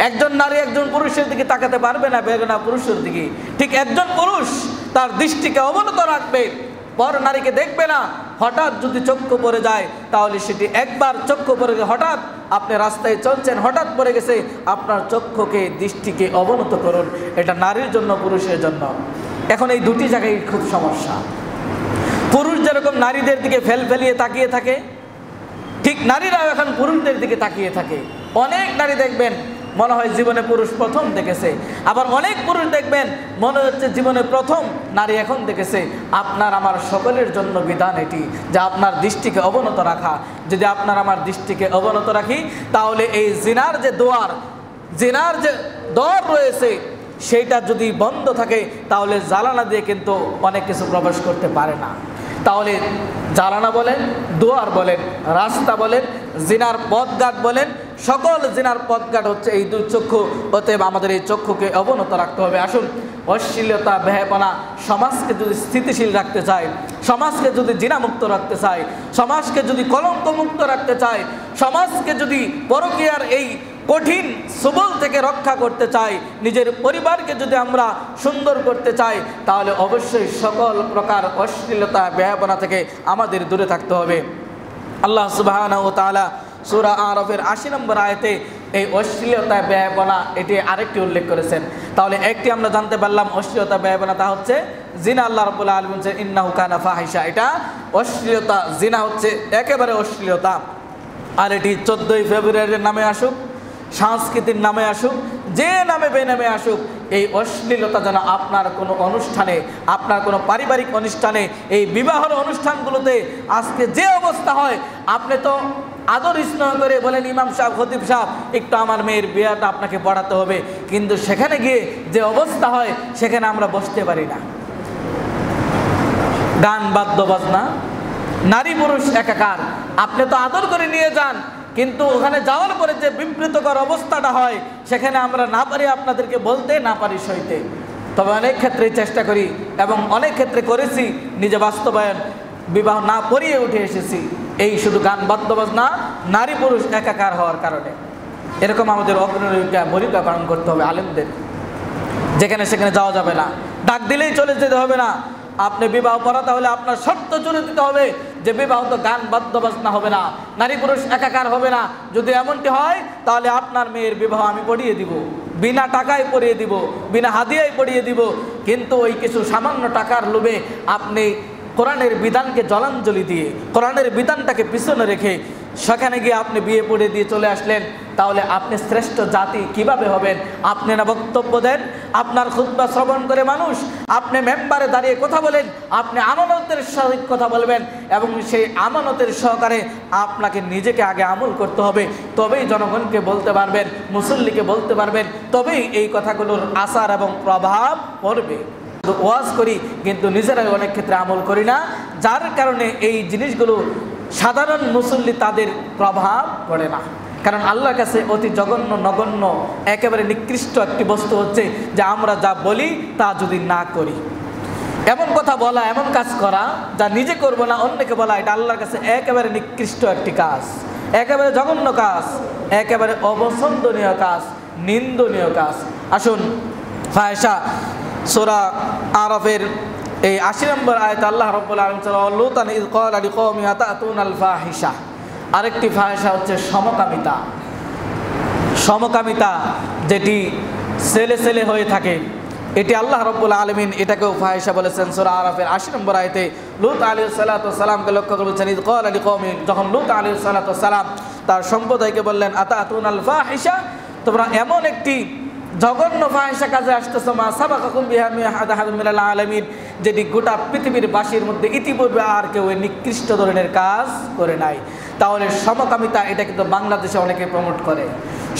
একজন নারী একজন পুরুষের দিকে তাকাতে পারবে না, বেগানা পুরুষের দিকে। ঠিক একজন পুরুষ তার দৃষ্টিকে অবনত রাখবে, পর নারীকে দেখবে না। হঠাৎ যদি চক্ষু পড়ে যায়, তাহলে সেটি একবার চক্ষু পড়ে গেলে, হঠাৎ আপনি রাস্তায় চলছেন, হঠাৎ পড়ে গেছে, আপনার চক্ষুকে, দৃষ্টিকে অবনত করুন। এটা নারীর জন্য, পুরুষের জন্য। এখন এই দুটি জায়গায় খুব সমস্যা। পুরুষ যেরকম নারীদের দিকে ফেলিয়ে তাকিয়ে থাকে, ঠিক নারীরাও এখন পুরুষদের দিকে তাকিয়ে থাকে। অনেক নারী দেখবেন মনে হয় জীবনে পুরুষ প্রথম দেখেছে, আবার অনেক পুরুষ দেখবেন মনে হচ্ছে জীবনে প্রথম নারী এখন দেখেছে। আপনার আমার সকলের জন্য বিধান এটি, যে আপনার দৃষ্টিকে অবনত রাখা। যদি আপনার আমার দৃষ্টিকে অবনত রাখি, তাহলে এই জিনার যে দোয়ার, জিনার যে দর রয়েছে, সেইটা যদি বন্ধ থাকে, তাহলে জানালা দিয়ে কিন্তু অনেক কিছু প্রবেশ করতে পারে না। তাহলে জানালা বলেন, দুয়ার বলেন, রাস্তা বলেন, জিনার পথঘাট বলেন, সকল জিনার পথঘাট হচ্ছে এই দুই চক্ষু। অতএব আমাদের এই চক্ষুকে অবনত রাখতে হবে। আসুন, অশ্লীলতা, বেহাপনা সমাজকে যদি স্থিতিশীল রাখতে চায়, সমাজকে যদি জিনামুক্ত রাখতে চায়, সমাজকে যদি কলঙ্কমুক্ত রাখতে চায়, সমাজকে যদি পরকীয়ার এই কঠিন সুবল থেকে রক্ষা করতে চাই, নিজের পরিবারকে যদি আমরা সুন্দর করতে চাই, তাহলে অবশ্যই সকল প্রকার অশ্লীলতা, বেহাপনা থেকে আমাদের দূরে থাকতে হবে। আল্লাহ সুবহানাহু ওয়া তাআলা সূরা আরাফের ৮০ নম্বর আয়াতে এই অশ্লীলতা, বেহাপনা এটি আরেকটি উল্লেখ করেছেন। তাহলে একটি আমরা জানতে পারলাম অশ্লীলতা, বেহাপনা, তা হচ্ছে জিনা। আল্লাহ রাব্বুল আলামিন বলেন ইন্নাহু কানা ফাহিশা, এটা অশ্লীলতা। জিনা হচ্ছে একেবারে অশ্লীলতা। আর এটি 14ই ফেব্রুয়ারির নামে আসুক, সংস্কৃতির নামে আসুক, যে নামে বেনামে আসুক, এই অশ্লীলতা যেন আপনার কোনো অনুষ্ঠানে, আপনার কোনো পারিবারিক অনুষ্ঠানে, এই বিবাহের অনুষ্ঠানগুলোতে আজকে যে অবস্থা হয়, আপনি তো আদর স্নেহ করে বলেন ইমাম সাহেব, খতিব সাহেব, একটু আমার মেয়ের বিয়েটা আপনাকে পড়াতে হবে, কিন্তু সেখানে গিয়ে যে অবস্থা হয়, সেখানে আমরা বসতে পারি না। গান, বাদ্য বাজনা, নারী পুরুষ একাকার। আপনি তো আদর করে নিয়ে যান, কিন্তু ওখানে যাওয়ার পরে যে বিবৃতকর অবস্থাটা হয়, সেখানে আমরা না পারি আপনাদেরকে বলতে, না পারি সইতে। তবে অনেক ক্ষেত্রে চেষ্টা করি এবং অনেক ক্ষেত্রে করেছি, নিজে বাস্তবায়ন, বিবাহ না পড়িয়ে উঠে এসেছি এই শুধু গান, বাদ্য বাজনা, নারী পুরুষ একাকার হওয়ার কারণে। এরকম আমাদের অগ্রণী ভূমিকা পালন করতে হবে আলেমদের। যেখানে সেখানে যাওয়া যাবে না, ডাক দিলেই চলে যেতে হবে না। আপনি বিবাহ পড়াতে হলে আপনার শর্ত জুড়ে দিতে হবে যে বিবাহ তো গান, বাদ্য বাজনা হবে না, নারী পুরুষ একাকার হবে না। যদি এমনটি হয়, তাহলে আপনার মেয়ের বিবাহ আমি পড়িয়ে দিব, বিনা টাকায় পড়িয়ে দিব, বিনা হাদিয়ায় পড়িয়ে দিব। কিন্তু ওই কিছু সামান্য টাকার লোভে আপনি কোরআনের বিধানকে জলাঞ্জলি দিয়ে, কোরআনের বিধানটাকে পিছনে রেখে সেখানে গিয়ে আপনি বিয়ে পড়িয়ে দিয়ে চলে আসলেন, তাহলে আপনি শ্রেষ্ঠ জাতি কিভাবে হবেন? আপনি না বক্তব্য দেন, আপনার খুতবা শ্রবণ করে মানুষ, আপনি মেম্বারে দাঁড়িয়ে কথা বলেন, আপনি আমানতের সহিত কথা বলবেন, এবং সেই আমানতের সহকারে আপনাকে নিজেকে আগে আমল করতে হবে। তবেই জনগণকে বলতে পারবেন, মুসল্লিকে বলতে পারবেন, তবেই এই কথাগুলোর আসার এবং প্রভাব পড়বে। ওয়াজ করি কিন্তু নিজেরাই অনেক ক্ষেত্রে আমল করি না, যার কারণে এই জিনিসগুলো সাধারণ মুসল্লি তাদের প্রভাব পড়ে না। কারণ আল্লাহর কাছে অতি জঘন্য নগণ্য একেবারে নিকৃষ্ট একটি বস্তু হচ্ছে যে আমরা যা বলি তা যদি না করি। এমন কথা বলা, এমন কাজ করা যা নিজে করবো না অন্যকে বলা, এটা আল্লাহর কাছে একেবারে নিকৃষ্ট একটি কাজ, একেবারে জঘন্য কাজ, একেবারে অপছন্দনীয় কাজ, নিন্দনীয় কাজ। আসুন ফাহিশা সূরা আরাফের এই ৮০ নম্বর আয়াতে আল্লাহ রাব্বুল আলামিন লুতান ইয ক্বালা লিকওমিহি আতাতুনাল ফাহিশা। আরেকটি ফাহিশা হচ্ছে সমকামিতা। সমকামিতা যেটি ছেলে ছেলে হয়ে থাকে, এটি আল্লাহ রাব্বুল আলামিন এটাকেও ফাহিশা বলেছেন। সূরা আরাফের ৮০ নম্বর আয়াতে লূত আলাইহিস সালাতু ওয়াস সালামকে লক্ষ্য করে বলছেন ইয ক্বালা লিকওমিহি, যখন লূত আলাইহিস সালাতু ওয়াস সালাম তার সম্প্রদায়কে বললেন আতাতুনাল ফাহিশা, তোমরা এমন একটি জঘন্য ফাহিশা কাজে আসতেছো মা সাবাকাকুম বিহা মিন আহাদিন মিনাল আলামিন, যেটি গোটা পৃথিবীর বাসীর মধ্যে ইতিপূর্বে আর কেউ এই নিকৃষ্ট ধরনের কাজ করে নাই। তাহলে সমকামিতা এটা কিন্তু বাংলাদেশে অনেকে প্রমোট করে।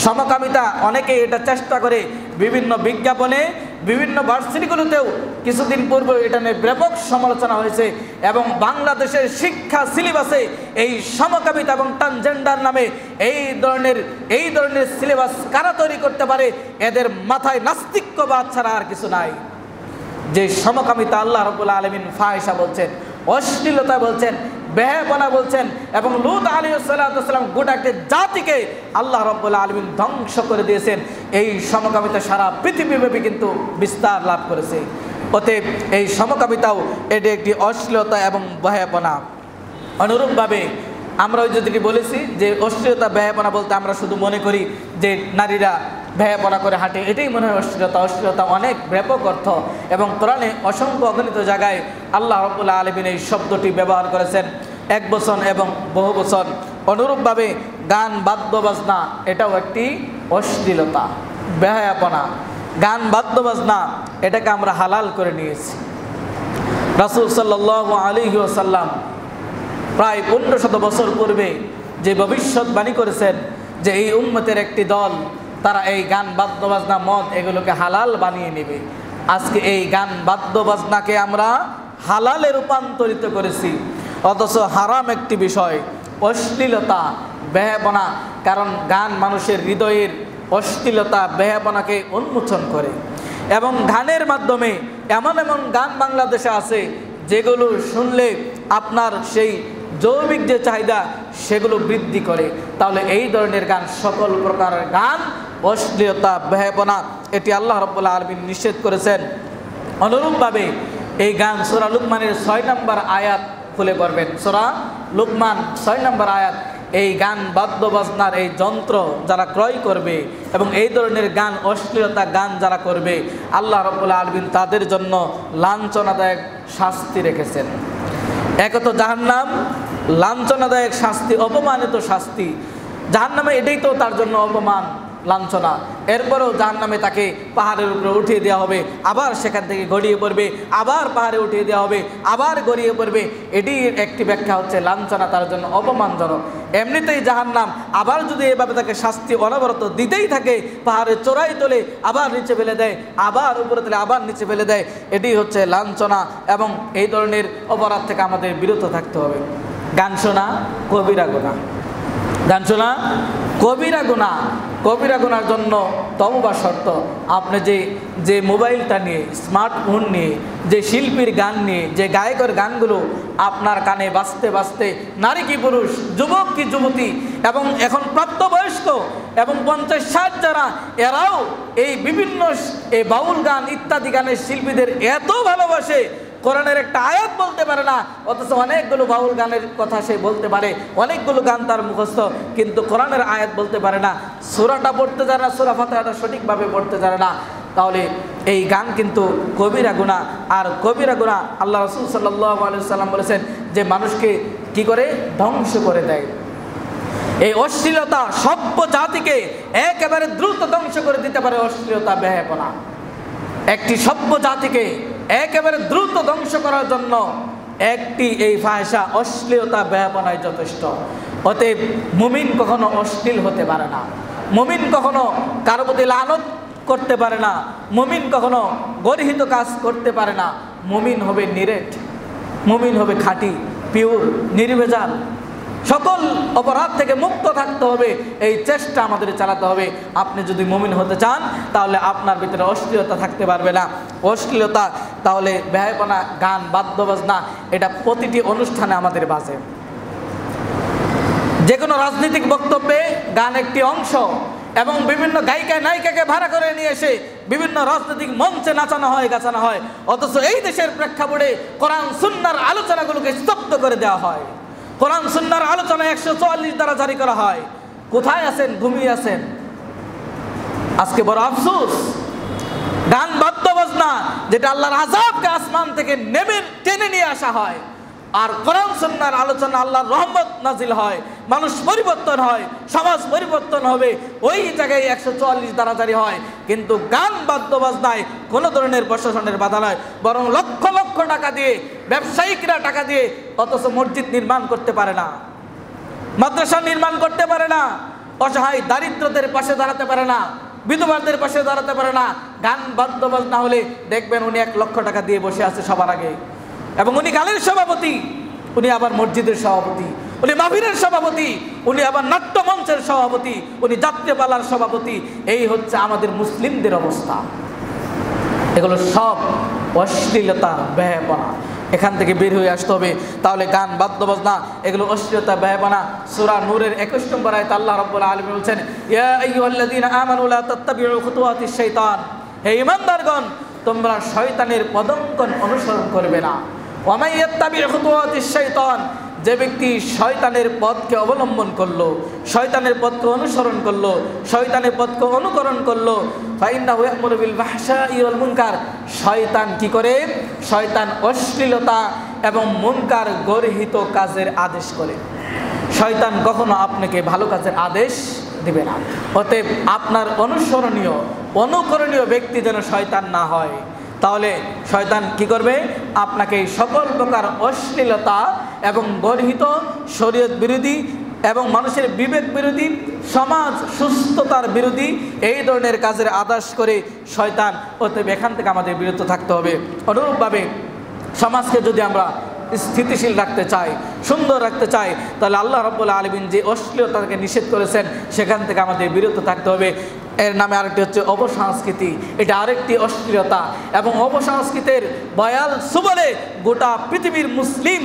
সমকামিতা অনেকে এটা চেষ্টা করে, বিভিন্ন বিজ্ঞাপনে বিভিন্ন ভার্সিটিগুলোতেও কিছুদিন পূর্বে এটা নিয়ে ব্যাপক সমালোচনা হয়েছে এবং বাংলাদেশের শিক্ষা সিলেবাসে এই সমকামিতা এবং ট্রান্সজেন্ডার নামে এই ধরনের সিলেবাস কারা তৈরি করতে পারে, এদের মাথায় নাস্তিক্যবাদ ছাড়া আর কিছু নাই। যে সমকামিতা আল্লাহ রাব্বুল আলামিন ফাহিশা বলছেন, অশ্লীলতা বলছেন, বেহায়াপনা বলছেন এবং লূত আলাইহিস সালাতু ওয়াস সালাম গোটা একটা জাতিকে আল্লাহ রাব্বুল আলামিন ধ্বংস করে দিয়েছেন। এই সমকামিতা সারা পৃথিবীব্যাপী কিন্তু বিস্তার লাভ করেছে। অতএব এই সমকামিতাও এটি একটি অশ্লীলতা এবং বেহায়াপনা। অনুরূপভাবে আমরা ওই যেটি বলেছি যে অশ্লীলতা বেহায়াপনা বলতে আমরা শুধু মনে করি যে নারীরা বেহায়াপনা করে হাঁটে, এটাই মনে হয় অশ্লীলতা। অশ্লীলতা অনেক ব্যাপক অর্থ এবং কোরআনে অসংখ্য অগণিত জায়গায় আল্লাহ রাব্বুল আলামিন এই শব্দটি ব্যবহার করেছেন, এক বচন এবং বহু বচন। অনুরূপভাবে গান বাদ্যবাজনা এটাও একটি অশ্লীলতা, বেহায়াপনা। গান বাদ্যবাজনা এটাকে আমরা হালাল করে নিয়েছি। রাসূল সাল্লাল্লাহু আলাইহি ওয়াসাল্লাম প্রায় 1500 বছর পূর্বে যে ভবিষ্যৎবাণী করেছেন যে এই উম্মতের একটি দল তারা এই গান বাদ্যবাজনা মদ এগুলোকে হালাল বানিয়ে নেবে। আজকে এই গান বাদ্যবাজনাকে আমরা হালালে রূপান্তরিত করেছি, অথচ হারাম একটি বিষয়, অশ্লীলতা বেহায়াপনা। কারণ গান মানুষের হৃদয়ের অশ্লীলতা বেহায়াপনাকে উন্মোচন করে এবং গানের মাধ্যমে এমন এমন গান বাংলাদেশে আছে যেগুলো শুনলে আপনার সেই জৈবিক যে চাহিদা সেগুলো বৃদ্ধি করে। তাহলে এই ধরনের গান, সকল প্রকারের গান অশ্লীলতা বেহায়াপনা, এটি আল্লাহ রাব্বুল আলামিন নিষেধ করেছেন। অনুরূপভাবে এই গান সূরা লুকমানের 6 নম্বর আয়াত খুলে পড়বেন। সূরা লুকমান 6 নম্বর আয়াত। এই গান বাদ্যবাজনার এই যন্ত্র যারা ক্রয় করবে এবং এই ধরনের গান অশ্লীলতা গান যারা করবে, আল্লাহ রাব্বুল আলামিন তাদের জন্য লাঞ্ছনাদায়ক শাস্তি রেখেছেন। এক তো জাহান্নাম, লাঞ্ছনাদায়ক শাস্তি, অপমানিত শাস্তি। জাহান্নামে এটাই তো তার জন্য অপমান, লাঞ্ছনা। এরপরেও জাহান্নামে তাকে পাহাড়ের উপরে উঠিয়ে দেওয়া হবে, আবার সেখান থেকে গড়িয়ে পড়বে, আবার পাহাড়ে উঠিয়ে দেওয়া হবে, আবার গড়িয়ে পড়বে। এটি একটি ব্যাখ্যা হচ্ছে লাঞ্ছনা তার জন্য অপমানজনক। এমনিতেই জাহান্নাম, আবার যদি এভাবে তাকে শাস্তি অনবরত দিতেই থাকে, পাহাড়ের চূড়ায় তোলে আবার নিচে ফেলে দেয়, আবার উপরে তোলে আবার নিচে ফেলে দেয়, এটি হচ্ছে লাঞ্ছনা। এবং এই ধরনের অপরাধ থেকে আমাদের বিরত থাকতে হবে। গান শোনা কবিরা গুনাহ, গান শোনা কবিরা গুনাহ। কবিরা গুনার জন্য তওবা শর্ত। আপনি যে মোবাইলটা নিয়ে, স্মার্টফোন নিয়ে, যে শিল্পীর গান নিয়ে, যে গায়কের গানগুলো আপনার কানে বাজতে বাজতে নারী কি পুরুষ, যুবক কি যুবতী এবং এখন প্রাপ্তবয়স্ক এবং 50-60 যারা, এরাও এই বিভিন্ন এই বাউল গান ইত্যাদি গানের শিল্পীদের এত ভালোবাসে, কোরআনের একটা আয়াত বলতে পারে না, অথচ অনেকগুলো বাউল গানের কথা সে বলতে পারে, অনেকগুলো গান তার মুখস্থ, কিন্তু কোরআনের আয়াত বলতে পারে না, সূরাটা পড়তে জানে না, সূরা ফাতিহাটা সঠিকভাবে পড়তে জানে না। তাহলে এই গান কিন্তু কবিরা গুনাহ। আর কবিরা গুনাহ আল্লাহ রাসূল সাল্লাল্লাহু আলাইহি ওয়াসাল্লাম বলেছেন যে মানুষকে কি করে ধ্বংস করে দেয়। এই অশ্লীলতা সভ্য জাতিকে একেবারে দ্রুত ধ্বংস করে দিতে পারে। অশ্লীলতা বেহায়াপনা একটি সভ্য জাতিকে একেবারে দ্রুত ধ্বংস করার জন্য একটি এই ফাহিশা, অশ্লীলতা বেহায়াপনায় যথেষ্ট। অতএব মুমিন কখনো অশ্লীল হতে পারে না, মুমিন কখনো কারো প্রতি লানত করতে পারে না, মুমিন কখনো গর্হিত কাজ করতে পারে না। মুমিন হবে নিরেট, মুমিন হবে খাঁটি, পিওর, নির্ভেজাল। সকল অপরাধ থেকে মুক্ত থাকতে হবে, এই চেষ্টা আমাদের চালাতে হবে। আপনি যদি মুমিন হতে চান তাহলে আপনার ভিতরে অশ্লীলতা থাকতে পারবে না। অশ্লীলতা তাহলে বেহায়াপনা, গান, বাদ্যবাজনা, এটা প্রতিটি অনুষ্ঠানে আমাদের বাজে। যে কোনো রাজনৈতিক বক্তব্যে গান একটি অংশ, এবং বিভিন্ন গায়িকা নায়িকাকে ভাড়া করে নিয়ে এসে বিভিন্ন রাজনৈতিক মঞ্চে নাচানো হয়, গাছানো হয়। অথচ এই দেশের প্রেক্ষাপটে কোরআন সুন্নাহর আলোচনাগুলোকে স্তব্ধ করে দেওয়া হয়। কোরআন সুন্নাহর আলোচনা 144 দ্বারা জারি করা হয়। কোথায় আছেন? ঘুমিয়ে আছেন। আজকে বড় আফসোস, গান বাদ্যবাজনা যেটা আল্লাহর আযাবকে আসমান থেকে নেমে টেনে নিয়ে আসা হয়, আর কোরআন সুন্নাহর আলোচনা আল্লাহর রহমত নাজিল হয়, মানুষ পরিবর্তন হয়, সমাজ পরিবর্তন হবে, ওই জায়গায় 144 দ্বারা জারি হয়। কিন্তু গান বাদ্যবাজনায় কোনো ধরনের প্রশাসনের বাধা নয়, বরং লক্ষ লক্ষ টাকা দিয়ে ব্যবসায়িকরা টাকা দিয়ে, অথচ মসজিদ নির্মাণ করতে পারে না, মাদ্রাসা নির্মাণ করতে পারে না, অসহায় দারিদ্রদের পাশে দাঁড়াতে পারে না, বিধবাদের পাশে দাঁড়াতে পারে না। গান বাদ্যবাজনা হলে দেখবেন উনি 1 লক্ষ টাকা দিয়ে বসে আছে সবার আগে, এবং উনি গানের সভাপতি, উনি আবার মসজিদের সভাপতি, উনি মাহফিলের সভাপতি, উনি আবার নাট্যমঞ্চের সভাপতি, উনি যাত্রীপালার সভাপতি। এই হচ্ছে আমাদের মুসলিমদের অবস্থা। এগুলো সব অশ্লীলতা, বেহায়াপনা। এখান থেকে বের হয়ে আসতে হবে। তাহলে গান বাদ্যবাজনা এগুলো অশ্লীলতা, বেহায়াপনা। সূরা নূরের 21 নম্বর আয়াতে আল্লাহ রাব্বুল আলামিন বলেছেন, ইয়া আইয়ুহাল্লাযীনা আমানু লা তাত্তাবিউ খুতুওয়াতিশ শাইতান, হে ঈমানদারগণ, তোমরা শয়তানের পদঙ্কন অনুসরণ করবে না। ওয়া মান ইয়াত্তাবি' খুতুওয়াতিশ শাইতান, যে ব্যক্তি শয়তানের পথকে অবলম্বন করলো, শয়তানের পথকে অনুসরণ করলো, শয়তানের পথকে অনুকরণ করলো, ফাইন্নাহু ইয়া'মুরু বিল ফাহশাই ওয়াল মুনকার, শয়তান কি করে? শয়তান অশ্লীলতা এবং মুনকার গর্হিত কাজের আদেশ করে। শয়তান কখনো আপনাকে ভালো কাজের আদেশ দিবে না। অতএব আপনার অনুকরণীয় ব্যক্তি যেন শয়তান না হয়। তাহলে শয়তান কি করবে? আপনাকে সকল প্রকার অশ্লীলতা এবং গর্হিত, শরীয়ত বিরোধী এবং মানুষের বিবেক বিরোধী, সমাজ সুস্থতার বিরোধী এই ধরনের কাজের আদেশ করে শয়তান। অতএব এখান থেকে আমাদের বিরত থাকতে হবে। অনুরূপভাবে সমাজকে যদি আমরা স্থিতিশীল রাখতে চাই, সুন্দর রাখতে চাই, তাহলে আল্লাহ রাব্বুল আলামিন যে অশ্লীলতাকে নিষেধ করেছেন সেখান থেকে আমাদের বিরত থাকতে হবে। এর নামে আরেকটি হচ্ছে অপসংস্কৃতি, এটা আরেকটি অশ্লীলতা। এবং অপসংস্কৃতির বয়াল সুবলে গোটা পৃথিবীর মুসলিম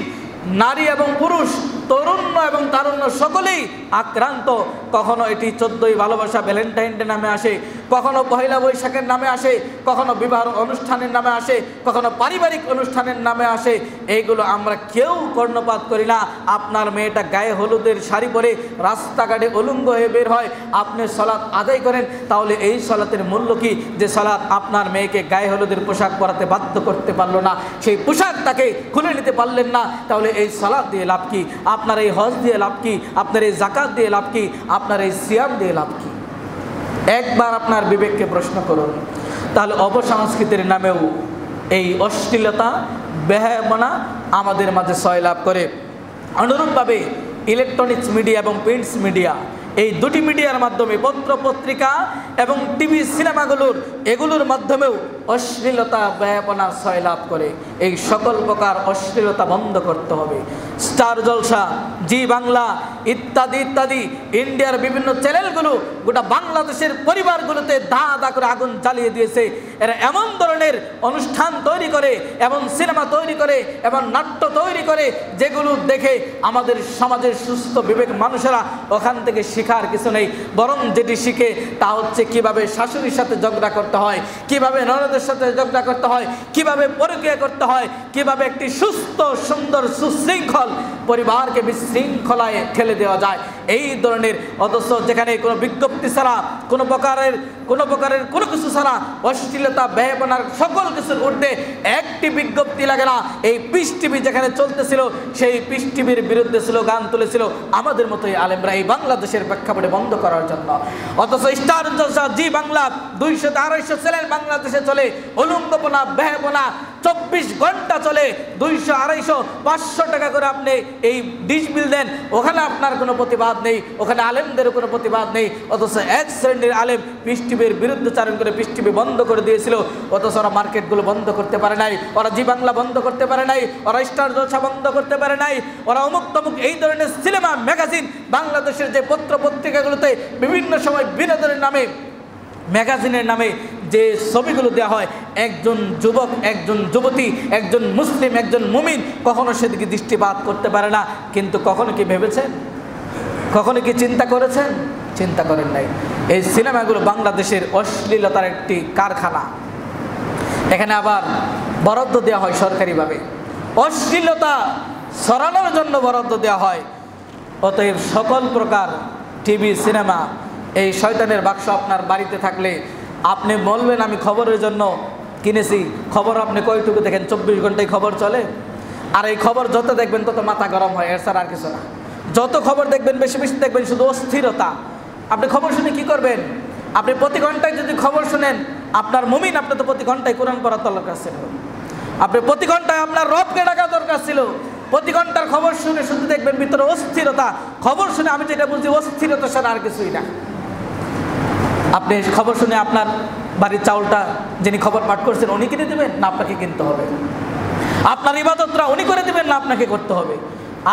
নারী এবং পুরুষ, তরুণ এবং তারুণ্য সকলেই আক্রান্ত। কখনো এটি 14ই ভালোবাসা, ভ্যালেন্টাইন ডে নামে আসে, কখনো পহেলা বৈশাখের নামে আসে, কখনো বিবাহ অনুষ্ঠানের নামে আসে, কখনো পারিবারিক অনুষ্ঠানের নামে আসে। এইগুলো আমরা কেউ কর্ণপাত করি না। আপনার মেয়েটা গায়ে হলুদের শাড়ি পরে রাস্তাঘাটে উলঙ্গ হয়ে বের হয়, আপনি সালাত আদায় করেন, তাহলে এই সালাতের মূল্য কি? যে সালাত আপনার মেয়েকে গায়ে হলুদের পোশাক পরাতে বাধ্য করতে পারলো না, সেই পোশাক তাকে খুলে নিতে পারলেন না, তাহলে এই সালাত দিয়ে লাভ কি? আপনার এই হজ দিয়ে লাভ কি? আপনার এই যাকাত দিয়ে লাভ কি? আপনার এই সিয়াম দিয়ে লাভ কি? একবার আপনার বিবেককে প্রশ্ন করুন। তাহলে অপসংস্কৃতির নামেও এই অশ্লীলতা, বেহায়াপনা আমাদের মাঝে সয়লাভ করে। অনুরূপভাবে ইলেকট্রনিক্স মিডিয়া এবং প্রিন্টস মিডিয়া, এই দুটি মিডিয়ার মাধ্যমে, পত্র পত্রিকা এবং টিভি এগুলোর মাধ্যমেও অশ্লীলতা, বেহায়াপনা সয়লাভ করে। এই সকল প্রকার অশ্লীলতা বন্ধ করতে হবে। স্টার জলসা, জি বাংলা ইত্যাদি ইত্যাদি ইন্ডিয়ার বিভিন্ন চ্যানেলগুলো গোটা বাংলাদেশের পরিবারগুলোতে দা দা করে আগুন জ্বালিয়ে দিয়েছে। এরা এমন ধরনের অনুষ্ঠান তৈরি করে, এমন সিনেমা তৈরি করে, এমন নাট্য তৈরি করে, যেগুলো দেখে আমাদের সমাজের সুস্থ বিবেক মানুষেরা ওখান থেকে শেখার কিছু নেই, বরং যেটি শিখে তা হচ্ছে কিভাবে শাশুড়ির সাথে ঝগড়া করতে হয়, কিভাবে ননদের সাথে ঝগড়া করতে হয়, কিভাবে পরকীয়া করতে হয়, কিভাবে একটি সুস্থ, সুন্দর, সুশৃঙ্খল পরিবারকে বিশৃঙ্খলায় ঠেলে দেওয়া যায়। এই ধরনের, অথচ যেখানে কোনো বিজ্ঞপ্তি ছাড়া, কোনো প্রকারের কোনো কিছু ছাড়া অশ্লীলতা, বেহায়াপনার সকল কিছুর ঊর্ধ্বে একটি বিজ্ঞপ্তি লাগে না। এই পিস টিভি যেখানে চলতেছিল, সেই পিস টিভির বিরুদ্ধে স্লোগান তুলেছিল আমাদের মতোই আলেমরা এই বাংলাদেশের প্রেক্ষাপটে বন্ধ করার জন্য। অথচ স্টার জলসা, জি বাংলা 200-250 চ্যানেল বাংলাদেশে চলে, উলঙ্গপনা, বেহায়াপনা, 24 ঘন্টা চলে, 200, 250, 500 টাকা করে আপনি এই ডিশ বিল দেন, ওখানে আপনার কোনো প্রতিবাদ নেই, ওখানে আলেমদের কোনো প্রতিবাদ নেই। অথচ এক শ্রেণীর আলেম পিস টিভির বিরুদ্ধচারণ করে পিস টিভি বন্ধ করে দিয়েছিল, অথচ ওরা মার্কেটগুলো বন্ধ করতে পারে নাই, ওরা জি বাংলা বন্ধ করতে পারে নাই, ওরা স্টার জলসা বন্ধ করতে পারে নাই, ওরা অমুক তমুক এই ধরনের সিনেমা ম্যাগাজিন বাংলাদেশের যে পত্র পত্রিকাগুলোতে বিভিন্ন সময় বিনোদনের নামে, ম্যাগাজিনের নামে যে ছবিগুলো দেওয়া হয়, একজন যুবক, একজন যুবতী, একজন মুসলিম, একজন মুমিন কখনো সেদিকে দৃষ্টিপাত করতে পারে না। কিন্তু কখনো কি ভেবেছেন, কখনো কি চিন্তা করেছেন? চিন্তা করেন নাই। এই সিনেমাগুলো বাংলাদেশের অশ্লীলতার একটি কারখানা। এখানে আবার বরাদ্দ দেওয়া হয় সরকারিভাবে, অশ্লীলতা ছড়ানোর জন্য বরাদ্দ দেওয়া হয়। অতএব সকল প্রকার টিভি, সিনেমা, এই শয়তানের বাক্স আপনার বাড়িতে থাকলে আপনি বলবেন আমি খবরের জন্য কিনেছি। খবর আপনি কয়টুকু দেখেন? 24 ঘন্টায় খবর চলে। আর এই খবর যত দেখবেন তত মাথা গরম হয়, এর ছাড়া আর কিছু না। যত খবর দেখবেন বেশি বেশি দেখবেন শুধু অস্থিরতা। আপনি খবর শুনে কি করবেন? আপনি প্রতি ঘন্টায় যদি খবর শুনেন, আপনার মুমিন, আপনি তো প্রতি ঘন্টায় কোরআন পড়ার দরকার ছিল, আপনি প্রতি ঘন্টায় আপনার রবকে ডাকা দরকার ছিল। প্রতি ঘন্টার খবর শুনে শুধু দেখবেন ভিতরে অস্থিরতা। খবর শুনে আমি যেটা বুঝি অস্থিরতা ছাড়া আর কিছুই না। আপনি খবর শুনে আপনার বাড়ির চাউলটা যিনি খবর পাঠ করছেন উনি কিনে দেবেন না আপনাকে কিনতে হবে? আপনার ইবাদতরা উনি করে দেবেন না আপনাকে করতে হবে?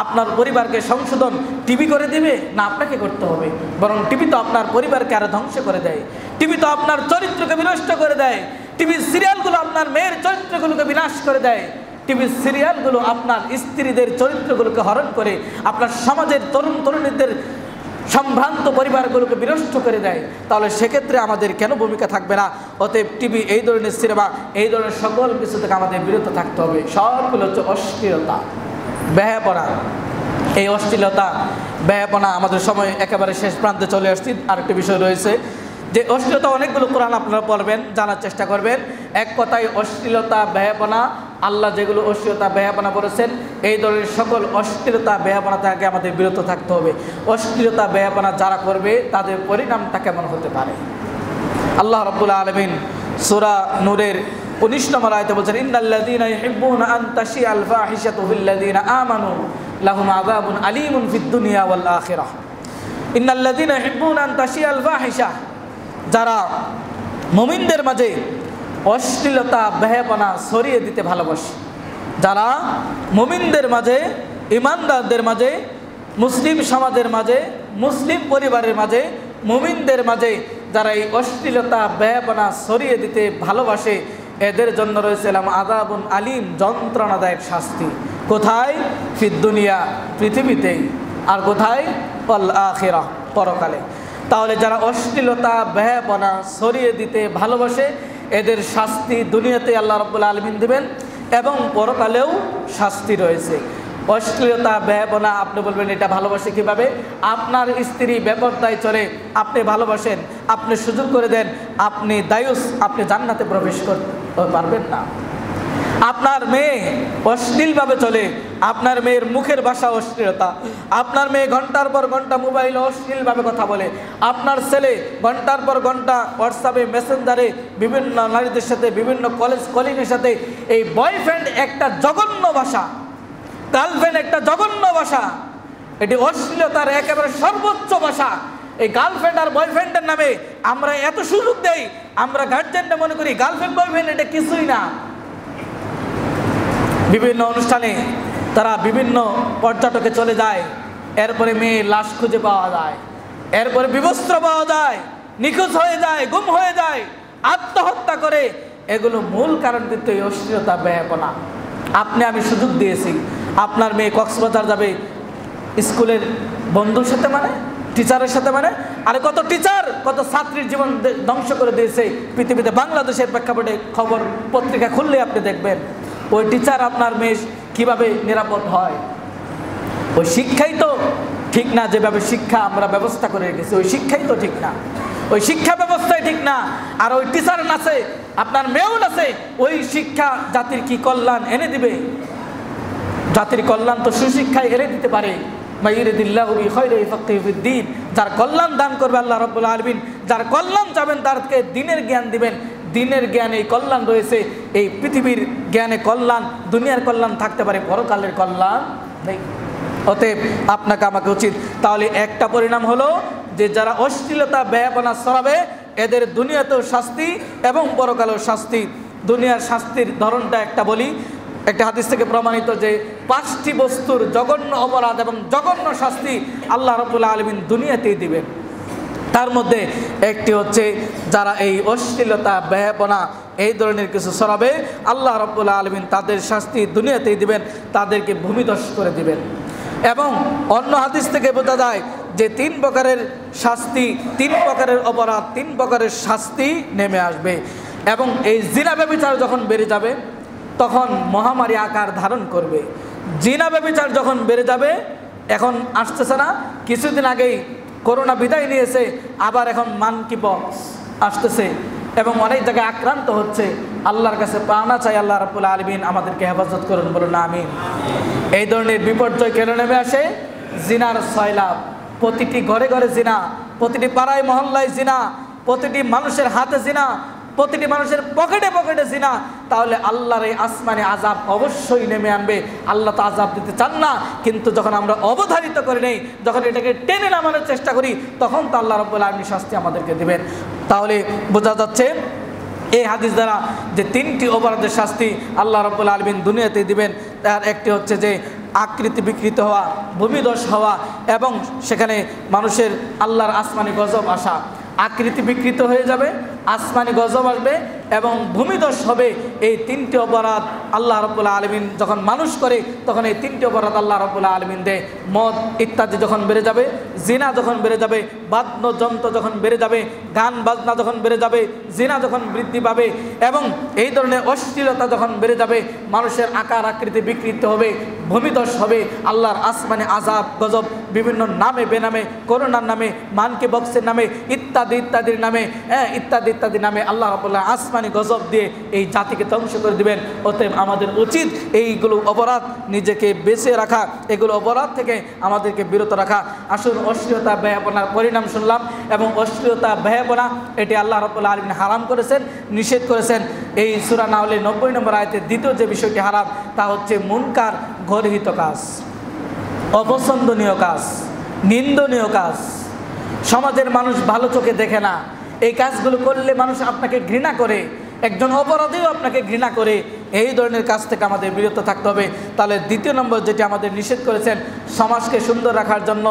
আপনার পরিবারকে সংশোধন টিভি করে দিবে না আপনাকে করতে হবে? বরং টিভি তো আপনার পরিবারকে আরো ধ্বংস করে দেয়, টিভি তো আপনার চরিত্রকে বিনষ্ট করে দেয়, টিভির সিরিয়ালগুলো আপনার মেয়ের চরিত্রগুলোকে বিনাশ করে দেয়, টিভির সিরিয়ালগুলো আপনার স্ত্রীদের চরিত্রগুলোকে হরণ করে আপনার সমাজের তরুণ তরুণীদের সম্ভ্রান্ত পরিবারগুলোকে বিনষ্ট করে দেয়। তাহলে সেক্ষেত্রে আমাদের কেন ভূমিকা থাকবে না? অতএব টিভি, এই ধরনের সিনেমা, এই ধরনের সকল কিছু থেকে আমাদের বিরত থাকতে হবে। সবগুলো হচ্ছে অশ্লীলতা, ব্যায়াপনা। এই অশ্লীলতা, ব্যায়াপনা আমাদের সময় একেবারে শেষ প্রান্তে চলে আসছি। আরেকটি বিষয় রয়েছে যে অশ্লীলতা অনেকগুলো কোরআন আপনারা পড়বেন, জানার চেষ্টা করবেন। এক কথায় অশ্লীলতা, ব্যায়াপনা, আল্লাহ যেগুলো অশ্লীলতা, ব্যায়াপনা বলেছেন, এই ধরনের সকল অশ্লীলতা, ব্যায়াপনা থেকে আমাদের বিরত থাকতে হবে। অশ্লীলতা, ব্যায়াপনা যারা করবে তাদের পরিণামটা কেমন হতে পারে? আল্লাহ রাব্বুল আলামিন সূরা নূরের 19 নম্বর আয়াতে বলেছেন, ইন্নাল্লাযীনা ইউহিব্বুনা আন তাশিআল ফাহিশাতু ফিল্লাযীনা আমানু লাহুম আযাবুন আলীমুন ফিদ দুনিয়া ওয়াল আখিরাহ। ইন্নাল্লাযীনা ইউহিব্বুনা আন তাশিআল ফাহিশা, যারা মুমিনদের মাঝে অশ্লীলতা, ব্যায়াপনা ছড়িয়ে দিতে ভালোবাসে, যারা মুমিনদের মাঝে, ইমানদারদের মাঝে, মুসলিম সমাজের মাঝে, মুসলিম পরিবারের মাঝে, মুমিনদের মাঝে যারা এই অশ্লীলতা, ব্যায়াপনা ছড়িয়ে দিতে ভালোবাসে, এদের জন্য রয়েছে আযাবুন আলীম, যন্ত্রণাদায়ক শাস্তি। কোথায়? ফিদ দুনিয়া, পৃথিবীতেই। আর কোথায়? ওয়াল আখিরাহ, পরকালে। তাহলে যারা অশ্লীলতা, ব্যায়াপনা ছড়িয়ে দিতে ভালোবাসে, এদের শাস্তি দুনিয়াতে আল্লাহ রাব্বুল আলামিন দিবেন এবং পরকালেও শাস্তি রয়েছে। অশ্লীলতা, ব্যয়াপনা, আপনি বলবেন এটা ভালোবাসে কিভাবে? আপনার স্ত্রী বেপরদায় চলে, আপনি ভালোবাসেন, আপনি সুযোগ করে দেন, আপনি দায়ুস, আপনি জান্নাতে প্রবেশ করতে পারবেন না। আপনার মেয়ে অশ্লীলভাবে চলে, আপনার মেয়ের মুখের ভাষা অশ্লীলতা, আপনার মেয়ে ঘন্টার পর ঘন্টা মোবাইলে অশ্লীলভাবে কথা বলে, আপনার ছেলে ঘন্টার পর ঘন্টা হোয়াটসঅ্যাপে, মেসেঞ্জারে বিভিন্ন নারীদের সাথে, বিভিন্ন কলেজ কলিগের সাথে, এই বয়ফ্রেন্ড একটা জঘন্য ভাষা, গার্লফ্রেন্ড একটা জঘন্য ভাষা, এটি অশ্লীলতার একেবারে সর্বোচ্চ ভাষা। এই গার্লফ্রেন্ড আর বয়ফ্রেন্ডের নামে আমরা এত সুযোগ দেই, আমরা গার্জেনরা মনে করি গার্লফ্রেন্ড বয়ফ্রেন্ড এটা কিছুই না। বিভিন্ন অনুষ্ঠানে তারা বিভিন্ন পর্যটকে চলে যায়, এরপরে মেয়ে লাশ খুঁজে পাওয়া যায়, এরপরে বিবস্ত্র পাওয়া যায়, নিখোঁজ হয়ে যায়, গুম হয়ে যায়, আত্মহত্যা করে। এগুলো মূল কারণ কিন্তু এই অশ্লীলতা, ব্যায়াপনা। আপনি আমি সুযোগ দিয়েছি, আপনার মেয়ে কক্সবাজার যাবে স্কুলের বন্ধুর সাথে, মানে টিচারের সাথে, মানে আরে কত টিচার, কত ছাত্রীর জীবন ধ্বংস করে দিয়েছে পৃথিবীতে। বাংলাদেশের প্রেক্ষাপটে খবর পত্রিকা খুললে আপনি দেখবেন ওই টিচার, আপনার মেয়ে কিভাবে নিরাপদ হয়। ওই শিক্ষাই তো ঠিক না, যেভাবে শিক্ষা আমরা ব্যবস্থা করে রেখেছি ওই শিক্ষাই তো ঠিক না, ওই শিক্ষা ব্যবস্থাই ঠিক না। আর ওই টিচার নাচে, আপনার মেয়েও নাচে, ওই শিক্ষা জাতির কি কল্যাণ এনে দিবে? জাতির কল্যাণ তো সুশিক্ষায় এনে দিতে পারে। যার কল্যাণ দান করবে আল্লাহ রাব্বুল আলামিন, যার কল্যাণ চাবেন তারকে দ্বীনের জ্ঞান দিবেন, দিনের জ্ঞানে কল্যাণ রয়েছে, এই পৃথিবীর জ্ঞানে কল্যাণ, দুনিয়ার কল্যাণ থাকতে পারে, পরকালের কল্যাণ নেই। অতএব আপনাকে আমাকে উচিত, তাহলে একটা পরিণাম হলো যে যারা অশ্লীলতা বেহায়াপনা ছড়াবে এদের দুনিয়াতেও শাস্তি এবং পরকালেও শাস্তি। দুনিয়ার শাস্তির ধরনটা একটা বলি, একটা হাদিস থেকে প্রমাণিত যে 5টি বস্তুর জঘন্য অপরাধ এবং জঘন্য শাস্তি আল্লাহ রাব্বুল আলামিন দুনিয়াতেই দিবেন। তার মধ্যে একটি হচ্ছে যারা এই অশ্লীলতা বেহায়াপনা এই ধরনের কিছু ছড়াবে, আল্লাহ রাব্বুল আলামিন তাদের শাস্তি দুনিয়াতেই দিবেন, তাদেরকে ভূমিধস করে দিবেন। এবং অন্য হাদিস থেকে বোঝা যায় যে 3 প্রকারের শাস্তি, 3 প্রকারের অপরাধ, 3 প্রকারের শাস্তি নেমে আসবে। এবং এই জিনা ব্যভিচার যখন বেড়ে যাবে তখন মহামারী আকার ধারণ করবে। জিনা ব্যভিচার যখন বেড়ে যাবে, এখন আসতেছে না, কিছুদিন আগেই করোনা বিদায় নিয়েছে, আবার এখন মানকি পক্স আসতেছে এবং অনেক জায়গায় আক্রান্ত হচ্ছে। আল্লাহর কাছে পাওনা চাই, আল্লাহ রাব্বুল আলামিন আমাদেরকে হেফাজত করুন, বলুন আমিন। এই ধরনের বিপর্যয় কেন নেমে আসে? জিনার সয়লাব, প্রতিটি ঘরে ঘরে জিনা, প্রতিটি পাড়ায় মহল্লায় জিনা, প্রতিটি মানুষের হাতে জিনা, প্রতিটি মানুষের পকেটে পকেটে জিনা। তাহলে আল্লাহর এই আসমানে আযাব অবশ্যই নেমে আনবে। আল্লাহ তো আযাব দিতে চান না, কিন্তু যখন আমরা অবধারিত করে নেই, যখন এটাকে টেনে নামানোর চেষ্টা করি, তখন তো আল্লাহ রাব্বুল আলামিন শাস্তি আমাদেরকে দিবেন। তাহলে বোঝা যাচ্ছে এই হাদিস দ্বারা যে 3টি অপরাধের শাস্তি আল্লাহ রাব্বুল আলামিন দুনিয়াতে দিবেন। তার একটি হচ্ছে যে আকৃতি বিকৃত হওয়া, ভূমিধস হওয়া এবং সেখানে মানুষের আল্লাহর আসমানি গজব আসা। আকৃতি বিকৃত হয়ে যাবে, আসমানি গজব আসবে এবং ভূমিধস হবে। এই 3টি অপরাধ আল্লাহ রাব্বুল আলামিন যখন মানুষ করে তখন এই 3টি অপরাধ আল্লাহ রাব্বুল আলামিন দেয়। মদ ইত্যাদি যখন বেড়ে যাবে, জিনা যখন বেড়ে যাবে, বাদ্যযন্ত্র যখন বেড়ে যাবে, গান বাজনা যখন বেড়ে যাবে, জিনা যখন বৃদ্ধি পাবে এবং এই ধরনের অশ্লীলতা যখন বেড়ে যাবে, মানুষের আকার আকৃতি বিকৃত হবে, ভূমিধস হবে, আল্লাহর আসমানে আযাব গজব বিভিন্ন নামে বেনামে, করোনার নামে, মানকি বক্সের নামে, ইত্যাদি ইত্যাদির নামে, ইত্যাদি ইত্যাদি নামে আল্লাহ রাব্বুল আলামিন আসমানি গজব দিয়ে এই জাতিকে ধ্বংস করে দিবেন। অতএব আমাদের উচিত এইগুলো অপরাধ নিজেকে বেঁচে রাখা, এগুলো অপরাধ থেকে আমাদেরকে বিরত রাখা। আসুন, অশ্লীলতা বেহায়াপনার পরিণাম শুনলাম এবং অশ্লীলতা বেহায়াপনা এটি আল্লাহ রাব্বুল আলামিন হারাম করেছেন, নিষেধ করেছেন। এই সূরা নাহলের 90 নম্বর আয়াতে দ্বিতীয় যে বিষয়টি হারাম তা হচ্ছে মুনকার, গর্হিত কাজ, অপছন্দনীয় কাজ, নিন্দনীয় কাজ। সমাজের মানুষ ভালো চোখে দেখে না, এই কাজগুলো করলে মানুষ আপনাকে ঘৃণা করে, একজন অপরাধীও আপনাকে ঘৃণা করে। এই ধরনের কাজ থেকে আমাদের বিরত থাকতে হবে। তাহলে দ্বিতীয় নম্বর যেটি আমাদের নিষেধ করেছেন সমাজকে সুন্দর রাখার জন্য,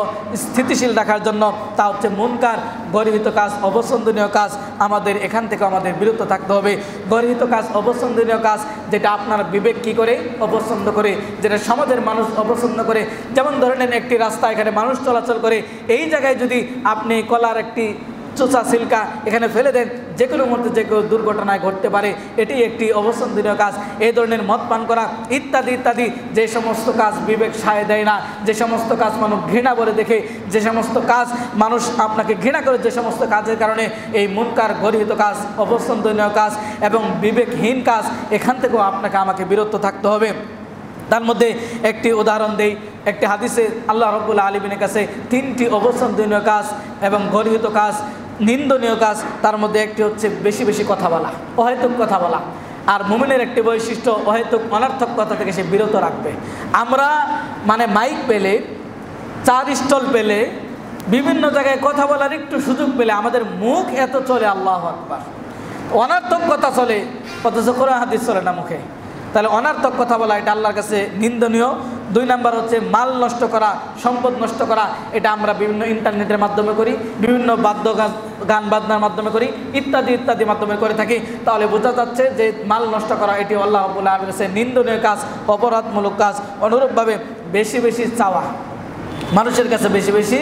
স্থিতিশীল রাখার জন্য, তা হচ্ছে মুনকার, গর্হিত কাজ, অপছন্দনীয় কাজ। আমাদের এখান থেকে আমাদের বিরত থাকতে হবে। গর্হিত কাজ, অপছন্দনীয় কাজ যেটা আপনার বিবেক কী করে অপছন্দ করে, যেটা সমাজের মানুষ অপছন্দ করে। যেমন ধরেন একটি রাস্তা, এখানে মানুষ চলাচল করে, এই জায়গায় যদি আপনি কলার একটি চোচা সিলকা এখানে ফেলে দেন, যে কোনো মুহূর্তে যে কোনো দুর্ঘটনায় ঘটতে পারে, এটি একটি অবসন্দনীয় কাজ। এই ধরনের মদ পান করা ইত্যাদি ইত্যাদি যে সমস্ত কাজ বিবেক সায় দেয় না, যে সমস্ত কাজ মানুষ ঘৃণা বলে দেখে, যে সমস্ত কাজ মানুষ আপনাকে ঘৃণা করে, যে সমস্ত কাজের কারণে এই মুনকার, গর্হিত কাজ, অবসন্দনীয় কাজ এবং বিবেকহীন কাজ, এখান থেকেও আপনাকে আমাকে বিরত থাকতে হবে। তার মধ্যে একটি উদাহরণ দেই। একটি হাদিসে আল্লাহ রাব্বুল আলামিনের কাছে 3টি অবসন্দনীয় কাজ এবং গর্হিত কাজ, নিন্দনীয় কাজ, তার মধ্যে একটি হচ্ছে বেশি বেশি কথা বলা, অহেতুক কথা বলা। আর মুমিনের একটি বৈশিষ্ট্য, অহেতুক অনর্থক কথা থেকে সে বিরত রাখবে। আমরা মাইক পেলে, চার স্টল পেলে, বিভিন্ন জায়গায় কথা বলার একটু সুযোগ পেলে আমাদের মুখ এত চলে, আল্লাহু আকবার, অনর্থক কথা চলে, অথচ কোরআন হাদিস চলে না মুখে। তাহলে অনর্থক কথা বলা এটা আল্লাহর কাছে নিন্দনীয়। 2 নাম্বার হচ্ছে মাল নষ্ট করা, সম্পদ নষ্ট করা। এটা আমরা বিভিন্ন ইন্টারনেটের মাধ্যমে করি, বিভিন্ন গান বাজনার মাধ্যমে করি, ইত্যাদি ইত্যাদি মাধ্যমে করে থাকি। তাহলে বোঝা যাচ্ছে যে মাল নষ্ট করা এটি আল্লাহ রাব্বুল আলামিনের কাছে নিন্দনীয় কাজ, অপরাধমূলক কাজ। অনুরূপভাবে বেশি বেশি চাওয়া, মানুষের কাছে বেশি বেশি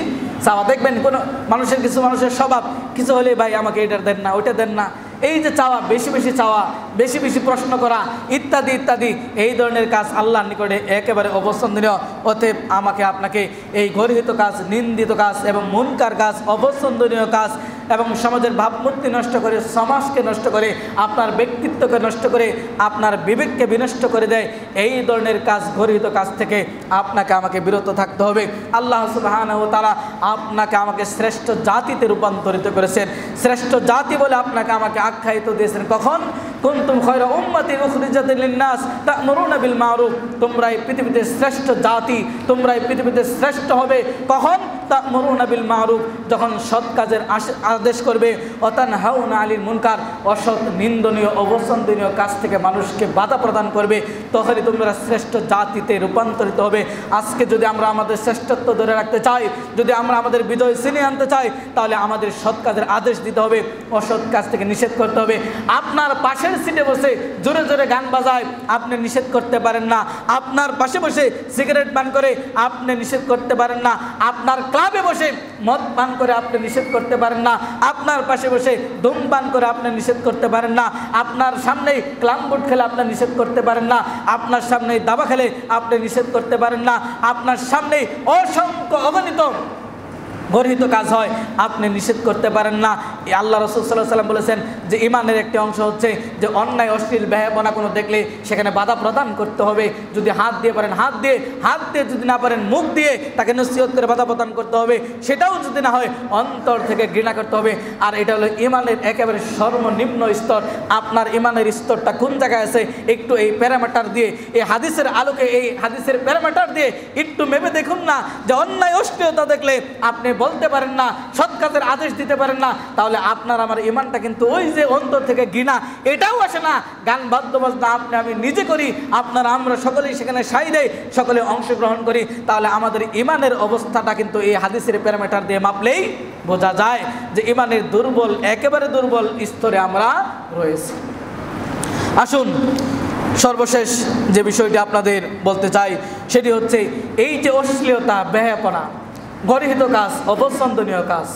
চাওয়া। দেখবেন কোনো মানুষের, কিছু মানুষের স্বভাব, কিছু হলে ভাই আমাকে এটা দেন না, ওইটা দেন না, এই যে চাওয়া, বেশি বেশি চাওয়া, বেশি বেশি প্রশ্ন করা, ইত্যাদি ইত্যাদি, এই ধরনের কাজ আল্লাহর নিকটে একেবারে অপছন্দনীয়। অতএব আমাকে আপনাকে এই গর্হিত কাজ, নিন্দিত কাজ এবং মুনকার কাজ, অপছন্দনীয় কাজ এবং সমাজের ভাবমূর্তি নষ্ট করে, সমাজকে নষ্ট করে, আপনার ব্যক্তিত্বকে নষ্ট করে, আপনার বিবেককে বিনষ্ট করে দেয়। এই ধরনের কাজ, গর্হিত কাজ থেকে আপনাকে আমাকে বিরত থাকতে হবে। আল্লাহ সুবহানাহু ওয়া তাআলা আপনাকে আমাকে শ্রেষ্ঠ জাতিতে রূপান্তরিত করেছেন। শ্রেষ্ঠ জাতি বলে আপনাকে আমাকে আখ্যায়িত দিয়েছেন। কখন? কুনতুম খায়রা উম্মাতিন উখরিজাত লিন-নাস তা'মুরুনা বিল মা'রুফ। তোমরা এই পৃথিবীতে শ্রেষ্ঠ জাতি, তোমরা এই পৃথিবীতে শ্রেষ্ঠ হবে। কখন? তা'মুরুনা বিল মা'রুফ, যখন সৎ কাজের আদেশ করবে। ওয়া তানহাউনা আনিল মুনকার, অসৎ, নিন্দনীয়, অবসন্দনীয় কাজ থেকে মানুষকে বাধা প্রদান করবে। তখনই তোমরা শ্রেষ্ঠ জাতিতে রূপান্তরিত হবে। আজকে যদি আমরা আমাদের শ্রেষ্ঠত্ব ধরে রাখতে চাই, যদি আমরা আমাদের বিজয় ছিনিয়ে আনতে চাই, তাহলে আমাদের সৎ কাজের আদেশ দিতে হবে, অসৎ কাজ থেকে নিষেধ করতে হবে। আপনার পাশের সিটে বসে জোরে জোরে গান বাজায় আপনি নিষেধ করতে পারেন না। আপনার পাশে বসে সিগারেট পান করে আপনি নিষেধ করতে পারেন না। আপনার ক্লাবে বসে মদ পান করে আপনি নিষেধ করতে পারেন না। আপনার পাশে বসে ধূমপান করে আপনি নিষেধ করতে পারেন না। আপনার সামনেই ক্লামবোর্ড খেলে আপনি নিষেধ করতে পারেন না। আপনার সামনেই দাবা খেলে আপনি নিষেধ করতে পারেন না। আপনার সামনেই অসংখ্য অগণিত গর্হিত কাজ হয়, আপনি নিষেধ করতে পারেন না। আল্লাহ রাসূল সাল্লাল্লাহু আলাইহি ওয়াসাল্লাম বলেছেন যে ইমানের একটি অংশ হচ্ছে যে অন্যায়, অশ্লীল, বেহায়াপনা কোনো দেখলে সেখানে বাধা প্রদান করতে হবে। যদি হাত দিয়ে পারেন হাত দিয়ে, হাত দিয়ে যদি না পারেন মুখ দিয়ে তাকে নসিহত করে বাধা প্রদান করতে হবে। সেটাও যদি না হয় অন্তর থেকে ঘৃণা করতে হবে। আর এটা হলো ইমানের একেবারে সর্বনিম্ন স্তর। আপনার ইমানের স্তরটা কোন জায়গায় আছে একটু এই প্যারামিটার দিয়ে, এই হাদিসের আলোকে, এই হাদিসের প্যারামিটার দিয়ে একটু ভেবে দেখুন না যে অন্যায়, অশ্লীলতা দেখলে আপনি বলতে পারেন না, সৎ কাজের আদেশ দিতে পারেন না, তাহলে আপনার আমার ইমানটা কিন্তু ওই যে অন্তর থেকে ঘৃণা, এটাও আসে না। গান বাদ্যবাজনা আপনি আমি নিজে করি, আপনারা আমরা সকলেই সেখানে সাই দেয়, সকলে অংশগ্রহণ করি, তাহলে আমাদের ইমানের অবস্থাটা কিন্তু এই হাদিসের প্যারামিটার দিয়ে মাপলেই বোঝা যায় যে ইমানের দুর্বল, একেবারে দুর্বল স্তরে আমরা রয়েছি। আসুন সর্বশেষ যে বিষয়টি আপনাদের বলতে চাই সেটি হচ্ছে এই যে অশ্লীলতা, বেহায়াপনা, গর্হিত কাজ, অপছন্দনীয় কাজ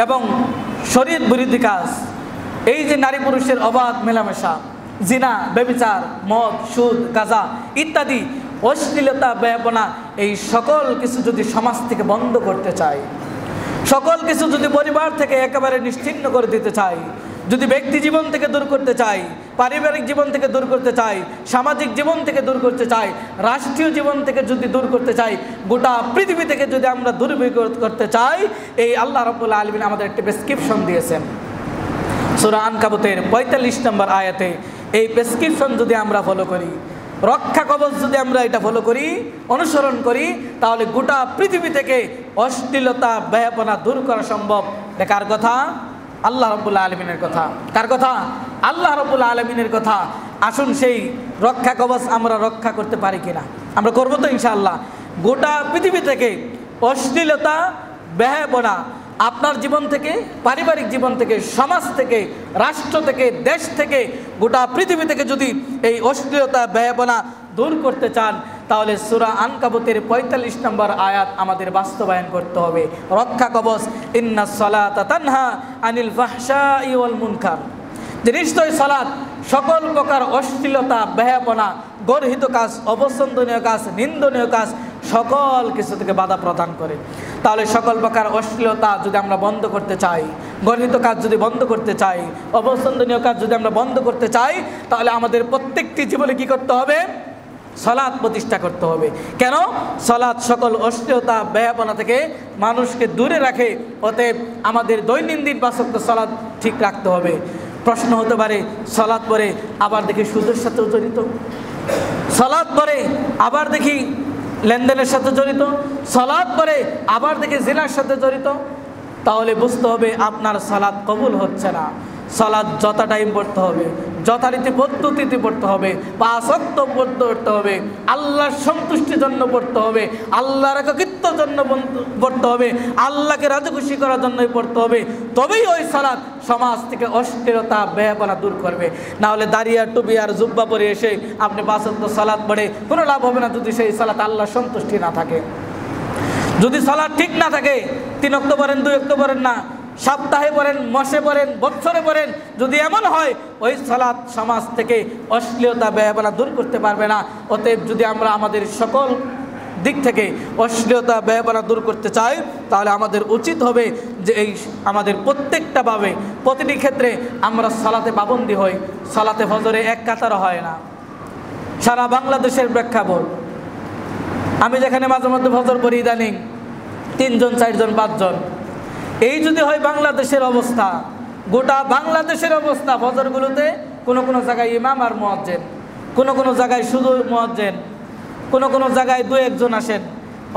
এবং শরীয়ত বিরোধী কাজ, এই যে নারী পুরুষের অবাধ মেলামেশা, জিনা, ব্যভিচার, মদ, সুদ, গাঁজা ইত্যাদি অশ্লীলতা, বেহায়াপনা, এই সকল কিছু যদি সমাজ থেকে বন্ধ করতে চাই, সকল কিছু যদি পরিবার থেকে একেবারে নিশ্চিহ্ন করে দিতে চাই, যদি ব্যক্তি জীবন থেকে দূর করতে চাই, পারিবারিক জীবন থেকে দূর করতে চাই, সামাজিক জীবন থেকে দূর করতে চাই, রাষ্ট্রীয় জীবন থেকে যদি দূর করতে চাই, গোটা পৃথিবী থেকে যদি আমরা দূরীভূত করতে চাই, এই আল্লাহ রাব্বুল আলামিন আমাদের একটি প্রেসক্রিপশন দিয়েছেন। সূরা আনকাবুতের ৪৫ নম্বর আয়াতে এই প্রেসক্রিপশন যদি আমরা ফলো করি, রক্ষা কবচ যদি আমরা এটা ফলো করি, অনুসরণ করি, তাহলে গোটা পৃথিবী থেকে অশ্লীলতা, বেহায়াপনা দূর করা সম্ভব। কার কথা? আল্লাহ রাব্বুল আলামিনের কথা। কার কথা? আল্লাহ রাব্বুল আলামিনের কথা। আসুন সেই রক্ষা কবচ আমরা রক্ষা করতে পারি কিনা, আমরা করবো তো ইনশাআল্লাহ। গোটা পৃথিবী থেকে অশ্লীলতা, বেহায়াপনা আপনার জীবন থেকে, পারিবারিক জীবন থেকে, সমাজ থেকে, রাষ্ট্র থেকে, দেশ থেকে, গোটা পৃথিবী থেকে যদি এই অশ্লীলতা, বেহায়াপনা দূর করতে চান, তাহলে সূরা আনকাবুতের ৪৫ নম্বর আয়াত আমাদের বাস্তবায়ন করতে হবে। রক্ষা কবচ, ইন্নাস সালাতা তানহা আনিল ফাহশাই ওয়াল মুনকার, যে নিশ্চয়ই সালাত সকল প্রকার অশ্লীলতা, বেহায়াপনা, গর্হিত কাজ, অপছন্দনীয় কাজ, নিন্দনীয় কাজ সকল কিছু থেকে বাধা প্রদান করে। তাহলে সকল প্রকার অশ্লীলতা যদি আমরা বন্ধ করতে চাই, গর্হিত কাজ যদি বন্ধ করতে চাই, অপছন্দনীয় কাজ যদি আমরা বন্ধ করতে চাই, তাহলে আমাদের প্রত্যেকটি জীবনে কি করতে হবে? সালাত প্রতিষ্ঠা করতে হবে। কেন? সালাত সকল অশ্লীলতা, বেহায়াপনা থেকে মানুষকে দূরে রাখে। অতএব আমাদের দৈনন্দিন ৫ ওয়াক্ত সালাত ঠিক রাখতে হবে। প্রশ্ন হতে পারে, সালাত পরে আবার দেখি সুদের সাথেও জড়িত, সালাত পরে আবার দেখি লেনদেনের সাথে জড়িত, সালাত পরে আবার দেখি জিনার সাথে জড়িত, তাহলে বুঝতে হবে আপনার সালাত কবুল হচ্ছে না। সালাত যথা টাইম পড়তে হবে, যথারীতি পদ্ধতিতে পড়তে হবে, ৫ ওয়াক্ত পড়তে হবে, আল্লাহর সন্তুষ্টির জন্য পড়তে হবে, আল্লাহর একাকিত্বের জন্য পড়তে হবে, আল্লাহকে রাজি খুশি করার জন্যই পড়তে হবে। তবেই ওই সালাত সমাজ থেকে অশ্লীলতা, বেহায়াপনা দূর করবে। না হলে দাঁড়িয়ে টুপি আর জুব্বা পরে এসে আপনি ৫ ওয়াক্ত সালাত পড়ে কোনো লাভ হবে না যদি সেই সালাত আল্লাহর সন্তুষ্টি না থাকে। যদি সালাত ঠিক না থাকে, ৩ ওয়াক্ত পড়েন, ২ ওয়াক্ত পড়েন না, সপ্তাহে পড়েন, মাসে পড়েন, বছরে পড়েন, যদি এমন হয় ওই সালাত সমাজ থেকে অশ্লীলতা, বেহায়াপনা দূর করতে পারবে না। অতএব যদি আমরা আমাদের সকল দিক থেকে অশ্লীলতা ব্যয়বনা দূর করতে চাই, তাহলে আমাদের উচিত হবে যে এই আমাদের প্রত্যেকটা ভাবে প্রতিটি ক্ষেত্রে আমরা সালাতে পাবন্দী হই। সালাতে ফজরে এক কাতারও হয় না, সারা বাংলাদেশের প্রেক্ষাপট। আমি যেখানে মাঝে মধ্যে ফজর পড়ি ইদানিং 3 জন 4 জন 5 জন, এই যদি হয় বাংলাদেশের অবস্থা, গোটা বাংলাদেশের অবস্থা, ফজরগুলোতে কোনো জায়গায় ইমাম আর মুয়াজ্জিন, কোনো জায়গায় শুধু মুয়াজ্জিন, কোনো জায়গায় 2-1 জন আসেন,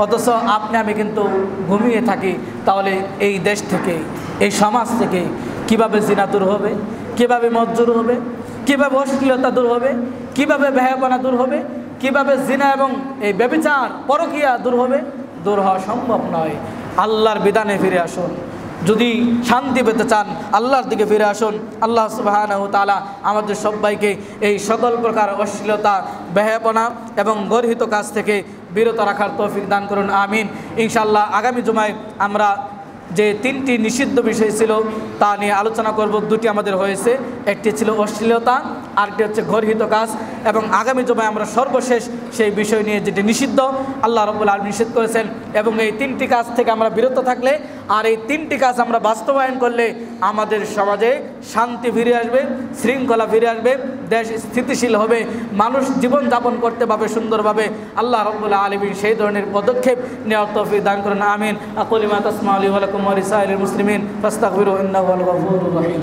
অথচ আপনি আমি কিন্তু ঘুমিয়ে থাকি। তাহলে এই দেশ থেকে, এই সমাজ থেকে কিভাবে জিনা দূর হবে, কিভাবে মদ দূর হবে, কিভাবে অশ্লীলতা দূর হবে, কিভাবে বেহায়াপনা দূর হবে, কিভাবে জিনা এবং এই ব্যভিচার পরকীয়া দূর হবে? দূর হওয়া সম্ভব নয়। আল্লাহর বিধানে ফিরে আসুন। যদি শান্তি পেতে চান আল্লাহর দিকে ফিরে আসুন। আল্লাহ সুবহানাহু ওয়া তাআলা আমাদের সবাইকে এই সকল প্রকার অশ্লীলতা, বেহায়াপনা এবং গর্হিত কাজ থেকে বিরত রাখার তৌফিক দান করুন, আমিন। ইনশাআল্লাহ আগামী জুমায় আমরা যে 3টি নিষিদ্ধ বিষয় ছিল তা নিয়ে আলোচনা করব। 2টি আমাদের হয়েছে, একটি ছিল অশ্লীলতা, আরেকটি হচ্ছে গর্হিত কাজ। এবং আগামী জুমায় আমরা সর্বশেষ সেই বিষয় নিয়ে যেটি নিষিদ্ধ, আল্লাহ রাব্বুল আলামিন নিষেধ করেছেন, এবং এই 3টি কাজ থেকে আমরা বিরত থাকলে আর এই 3টি কাজ আমরা বাস্তবায়ন করলে আমাদের সমাজে শান্তি ফিরে আসবে, শৃঙ্খলা ফিরে আসবে, দেশ স্থিতিশীল হবে, মানুষ জীবনযাপন করতে পারবে সুন্দরভাবে। আল্লাহ রাব্বুল আলামিন সেই ধরনের পদক্ষেপ নেওয়ার তৌফিক দান করুন, আমিন। আকুলু মা তাসমাউন ওয়া লাকুম ওয়া লিসাইরিল মুসলিমিন ফাস্তাগফিরু ইন্নাহু হুয়াল গফুরুর রহিম।